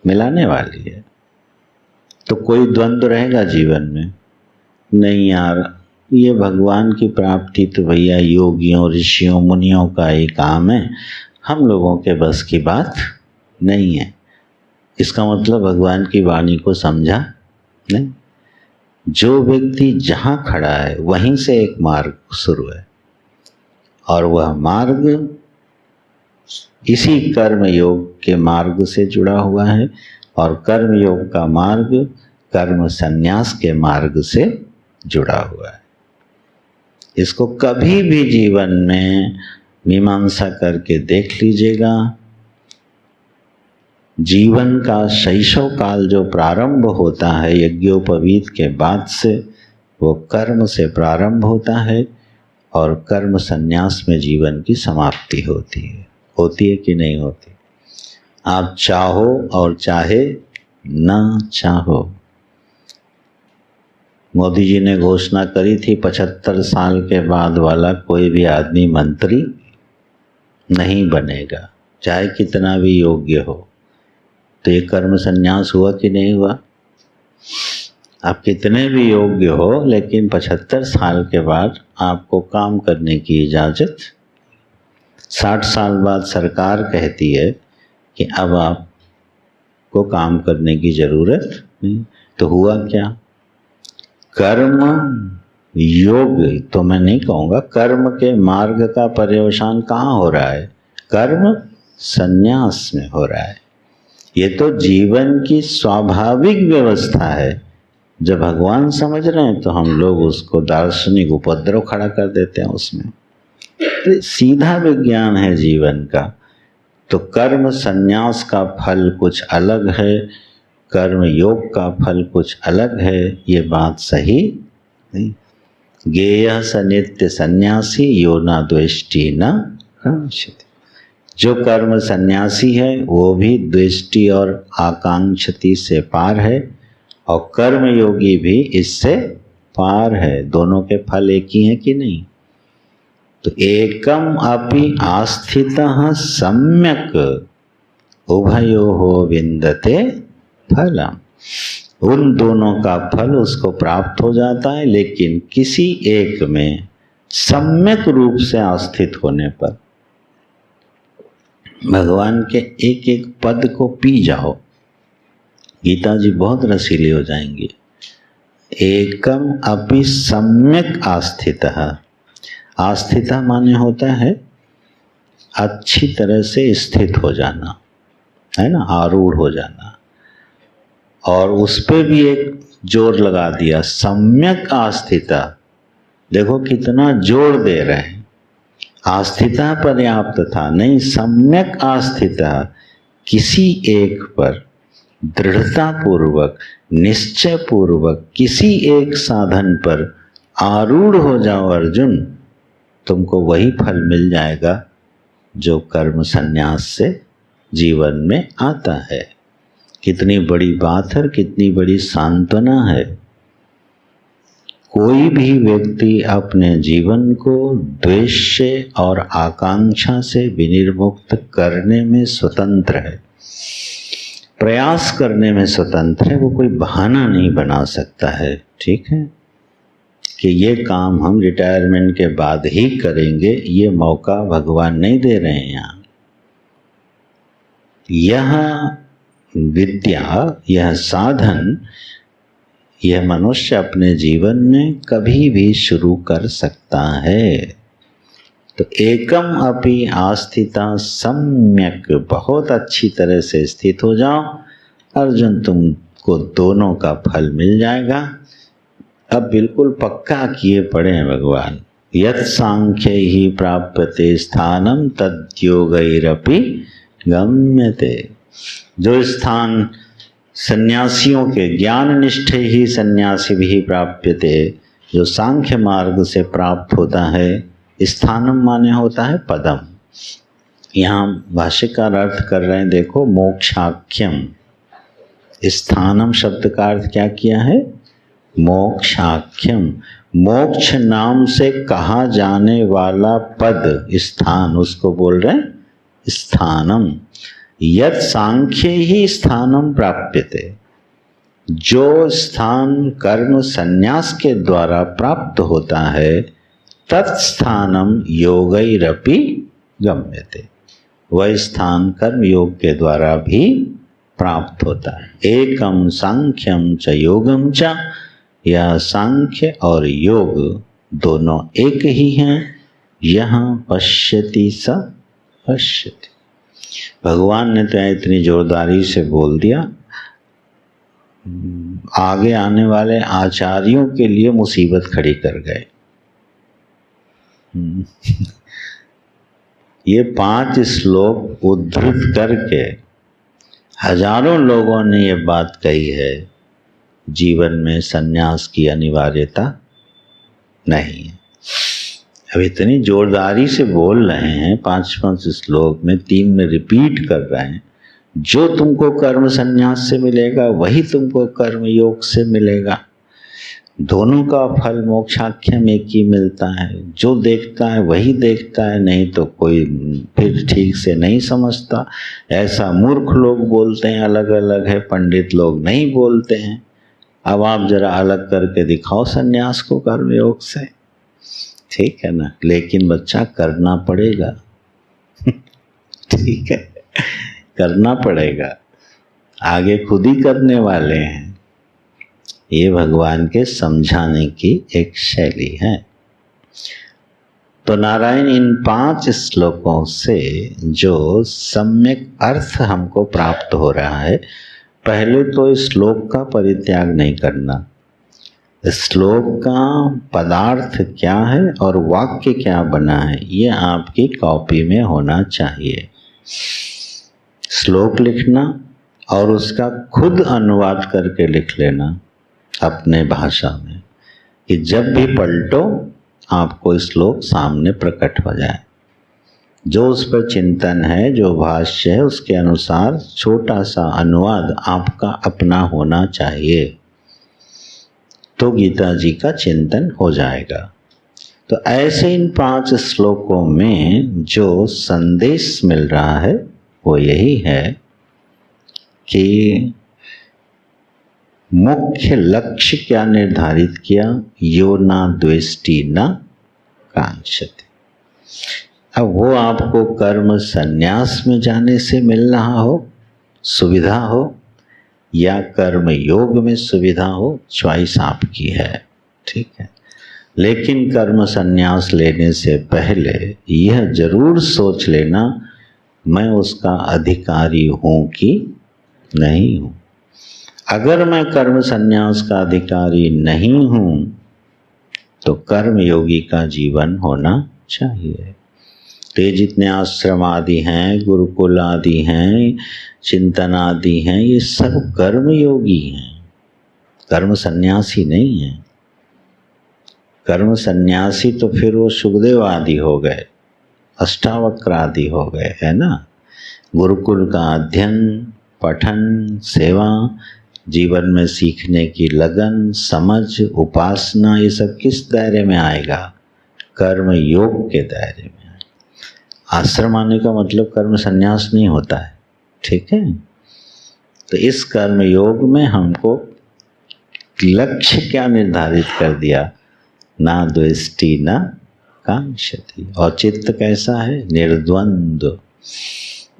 मिलाने वाली है। तो कोई द्वंद्व रहेगा जीवन में? नहीं यार, ये भगवान की प्राप्ति तो भैया योगियों ऋषियों मुनियों का ही काम है, हम लोगों के बस की बात नहीं है। इसका मतलब भगवान की वाणी को समझा नहीं। जो व्यक्ति जहाँ खड़ा है वहीं से एक मार्ग शुरू है, और वह मार्ग इसी कर्म योग के मार्ग से जुड़ा हुआ है, और कर्म योग का मार्ग कर्म संन्यास के मार्ग से जुड़ा हुआ है। इसको कभी भी जीवन में मीमांसा करके देख लीजिएगा। जीवन का शैशव काल जो प्रारंभ होता है यज्ञोपवीत के बाद से, वो कर्म से प्रारंभ होता है और कर्म संन्यास में जीवन की समाप्ति होती है कि नहीं होती? आप चाहो और चाहे ना चाहो। मोदी जी ने घोषणा करी थी 75 साल के बाद वाला कोई भी आदमी मंत्री नहीं बनेगा, चाहे कितना भी योग्य हो। तो ये कर्म संन्यास हुआ कि नहीं हुआ? आप कितने भी योग्य हो, लेकिन 75 साल के बाद आपको काम करने की इजाज़त, 60 साल बाद सरकार कहती है कि अब आपको काम करने की ज़रूरत नहीं। तो हुआ क्या? कर्म योग, तो मैं नहीं कहूँगा, कर्म के मार्ग का पर्यवसान कहाँ हो रहा है? कर्म संन्यास में हो रहा है। ये तो जीवन की स्वाभाविक व्यवस्था है। जब भगवान समझ रहे हैं तो हम लोग उसको दार्शनिक उपद्रव खड़ा कर देते हैं उसमें। तो सीधा विज्ञान है जीवन का। तो कर्म संन्यास का फल कुछ अलग है, कर्म योग का फल कुछ अलग है, ये बात सही नहीं। गेयः स नित्य सन्यासी यो न द्वेष्टि न कांक्षति। जो कर्म सन्यासी है वो भी द्वेष्टि और आकांक्षति से पार है, और कर्म योगी भी इससे पार है। दोनों के फल एक ही हैं कि नहीं? तो एकम अपि आस्थितः सम्यक उभयोः विन्दते फलम। उन दोनों का फल उसको प्राप्त हो जाता है, लेकिन किसी एक में सम्यक रूप से आस्थित होने पर। भगवान के एक एक पद को पी जाओ, गीता जी बहुत रसीली हो जाएंगी। एकम अपि सम्यक आस्थितः। आस्थितः माने होता है अच्छी तरह से स्थित हो जाना, है ना, आरूढ़ हो जाना। और उस पे भी एक जोर लगा दिया, सम्यक आस्थिता। देखो कितना जोर दे रहे हैं। आस्थिता पर्याप्त था नहीं, सम्यक आस्थिता। किसी एक पर दृढ़ता पूर्वक, निश्चय पूर्वक किसी एक साधन पर आरूढ़ हो जाओ अर्जुन, तुमको वही फल मिल जाएगा जो कर्म संन्यास से जीवन में आता है। कितनी बड़ी बात है, कितनी बड़ी सांत्वना है। कोई भी व्यक्ति अपने जीवन को द्वेष से और आकांक्षा से विनिर्मुक्त करने में स्वतंत्र है, प्रयास करने में स्वतंत्र है। वो कोई बहाना नहीं बना सकता है, ठीक है, कि ये काम हम रिटायरमेंट के बाद ही करेंगे। ये मौका भगवान नहीं दे रहे हैं। यहाँ यह विद्या, यह साधन, यह मनुष्य अपने जीवन में कभी भी शुरू कर सकता है। तो एकम अपि आस्थिता सम्यक, बहुत अच्छी तरह से स्थित हो जाओ अर्जुन, तुमको दोनों का फल मिल जाएगा। अब बिल्कुल पक्का किए पड़े हैं भगवान। यत् सांख्यै ही प्राप्यते स्थानम तद्योगैरपि गम्यते। जो स्थान सन्यासियों के ज्ञान निष्ठे ही सन्यासी भी प्राप्यते, जो सांख्य मार्ग से प्राप्त होता है, स्थानम माने होता है पदम। यहाँ भाष्यकार अर्थ कर रहे हैं, देखो, मोक्षाख्यम। स्थानम शब्द का अर्थ क्या किया है? मोक्षाख्यम। मोक्ष नाम से कहा जाने वाला पद, स्थान, उसको बोल रहे हैं स्थानम। यत् सांख्य ही स्थानम प्राप्यते। जो स्थान कर्म संन्यास के द्वारा प्राप्त होता है, तत्स्थानम योगैरपि गम्यते। वह स्थान कर्म योग के द्वारा भी प्राप्त होता है। एकम सांख्यम च योगम च, यह सांख्य और योग दोनों एक ही हैं। यहाँ पश्यति स पश्यति। भगवान ने तो इतनी जोरदारी से बोल दिया, आगे आने वाले आचार्यों के लिए मुसीबत खड़ी कर गए। ये 5 श्लोक उद्धृत करके हजारों लोगों ने ये बात कही है, जीवन में सन्यास की अनिवार्यता नहीं है। अब इतनी जोरदारी से बोल रहे हैं, 5 श्लोक में 3 में रिपीट कर रहे हैं, जो तुमको कर्म सन्यास से मिलेगा वही तुमको कर्म योग से मिलेगा। दोनों का फल मोक्षाख्यम एक ही मिलता है। जो देखता है वही देखता है, नहीं तो कोई फिर ठीक से नहीं समझता। ऐसा मूर्ख लोग बोलते हैं अलग अलग है, पंडित लोग नहीं बोलते हैं। अब आप जरा अलग करके दिखाओ सन्यास को कर्म योग से, ठीक है ना। लेकिन बच्चा करना पड़ेगा ठीक है, करना पड़ेगा, आगे खुद ही करने वाले हैं। ये भगवान के समझाने की एक शैली है। तो नारायण इन 5 श्लोकों से जो सम्यक अर्थ हमको प्राप्त हो रहा है, पहले तो इस श्लोक का परित्याग नहीं करना। श्लोक का पदार्थ क्या है और वाक्य क्या बना है, ये आपकी कॉपी में होना चाहिए। श्लोक लिखना और उसका खुद अनुवाद करके लिख लेना अपने भाषा में, कि जब भी पलटो आपको श्लोक सामने प्रकट हो जाए। जो उस पर चिंतन है, जो भाष्य है, उसके अनुसार छोटा सा अनुवाद आपका अपना होना चाहिए, तो गीता जी का चिंतन हो जाएगा। तो ऐसे इन 5 श्लोकों में जो संदेश मिल रहा है वो यही है कि मुख्य लक्ष्य क्या निर्धारित किया, यो ना द्वेष्टि न कांक्षति। अब वो आपको कर्म संन्यास में जाने से मिल रहा हो, सुविधा हो, या कर्म योग में सुविधा हो, चॉइस आपकी है, ठीक है। लेकिन कर्म संन्यास लेने से पहले यह जरूर सोच लेना, मैं उसका अधिकारी हूँ कि नहीं हूँ। अगर मैं कर्म संन्यास का अधिकारी नहीं हूँ तो कर्म योगी का जीवन होना चाहिए। तो ये जितने आश्रम आदि हैं, गुरुकुल आदि हैं, चिंतन आदि हैं, ये सब कर्म योगी हैं, कर्म सन्यासी नहीं है। कर्म सन्यासी तो फिर वो सुखदेव आदि हो गए, अष्टावक्र आदि हो गए, है ना। गुरुकुल का अध्ययन, पठन, सेवा, जीवन में सीखने की लगन, समझ, उपासना, ये सब किस दायरे में आएगा? कर्म योग के दायरे में। आश्रम आने का मतलब कर्म संन्यास नहीं होता है, ठीक है। तो इस कर्म योग में हमको लक्ष्य क्या निर्धारित कर दिया, ना द्वेष्टि न कांक्षति। और चित्त कैसा है? निर्द्वंद्व।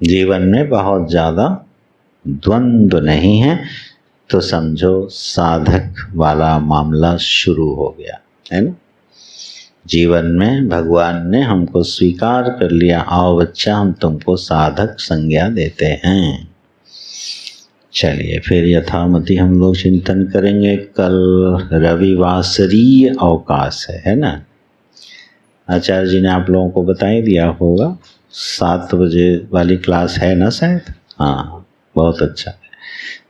जीवन में बहुत ज़्यादा द्वंद्व नहीं है, तो समझो साधक वाला मामला शुरू हो गया, है ना। जीवन में भगवान ने हमको स्वीकार कर लिया, आओ बच्चा हम तुमको साधक संज्ञा देते हैं। चलिए फिर यथामति हम लोग चिंतन करेंगे। कल रविवासरीय अवकाश है ना। आचार्य जी ने आप लोगों को बता ही दिया होगा, 7 बजे वाली क्लास है ना शायद। हाँ, बहुत अच्छा है।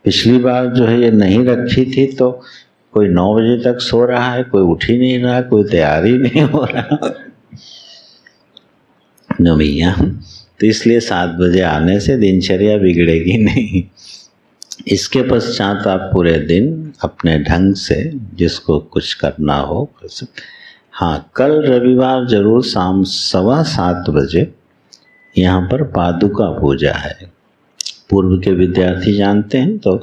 पिछली बार जो है ये नहीं रखी थी, तो कोई 9 बजे तक सो रहा है, कोई उठ ही नहीं रहा, कोई तैयार ही नहीं हो रहा न भैया। तो इसलिए 7 बजे आने से दिनचर्या बिगड़ेगी नहीं। इसके पश्चात आप पूरे दिन अपने ढंग से जिसको कुछ करना हो कर सकते। हाँ, कल रविवार जरूर शाम 7:15 बजे यहाँ पर पादुका पूजा है। पूर्व के विद्यार्थी जानते हैं, तो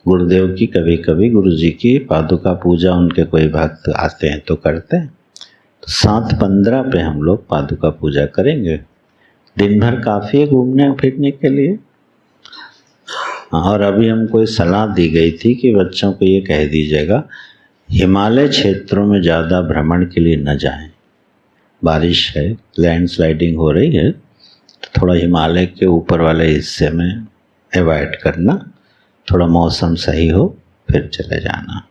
गुरुदेव की कभी कभी गुरु जी की पादुका पूजा उनके कोई भक्त आते हैं तो करते हैं। तो 7:15 पे हम लोग पादुका पूजा करेंगे। दिन भर काफ़ी है घूमने फिरने के लिए। और अभी हमको सलाह दी गई थी कि बच्चों को ये कह दीजिएगा हिमालय क्षेत्रों में ज़्यादा भ्रमण के लिए न जाएं। बारिश है, लैंडस्लाइडिंग हो रही है, तो थोड़ा हिमालय के ऊपर वाले हिस्से में अवॉइड करना, थोड़ा मौसम सही हो फिर चले जाना।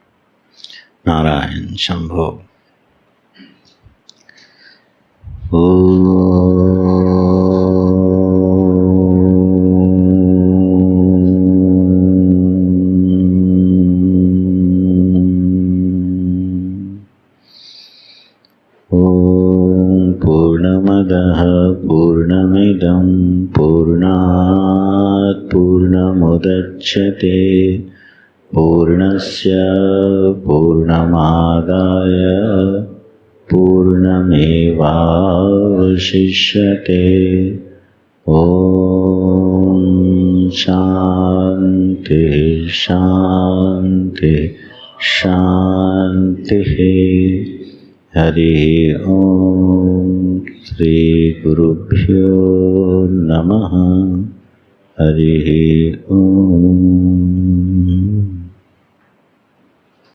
नारायण शंभो। पूर्णमदः पूर्णमिदं पूर्णात् पूर्णमुदच्यते पूर्णस्य पूर्णमादाय पूर्णमेवावशिष्यते। ॐ शान्ति शान्ति शान्तिः। हरि ओम। श्री गुरुभ्यो नमः। हरि ओम।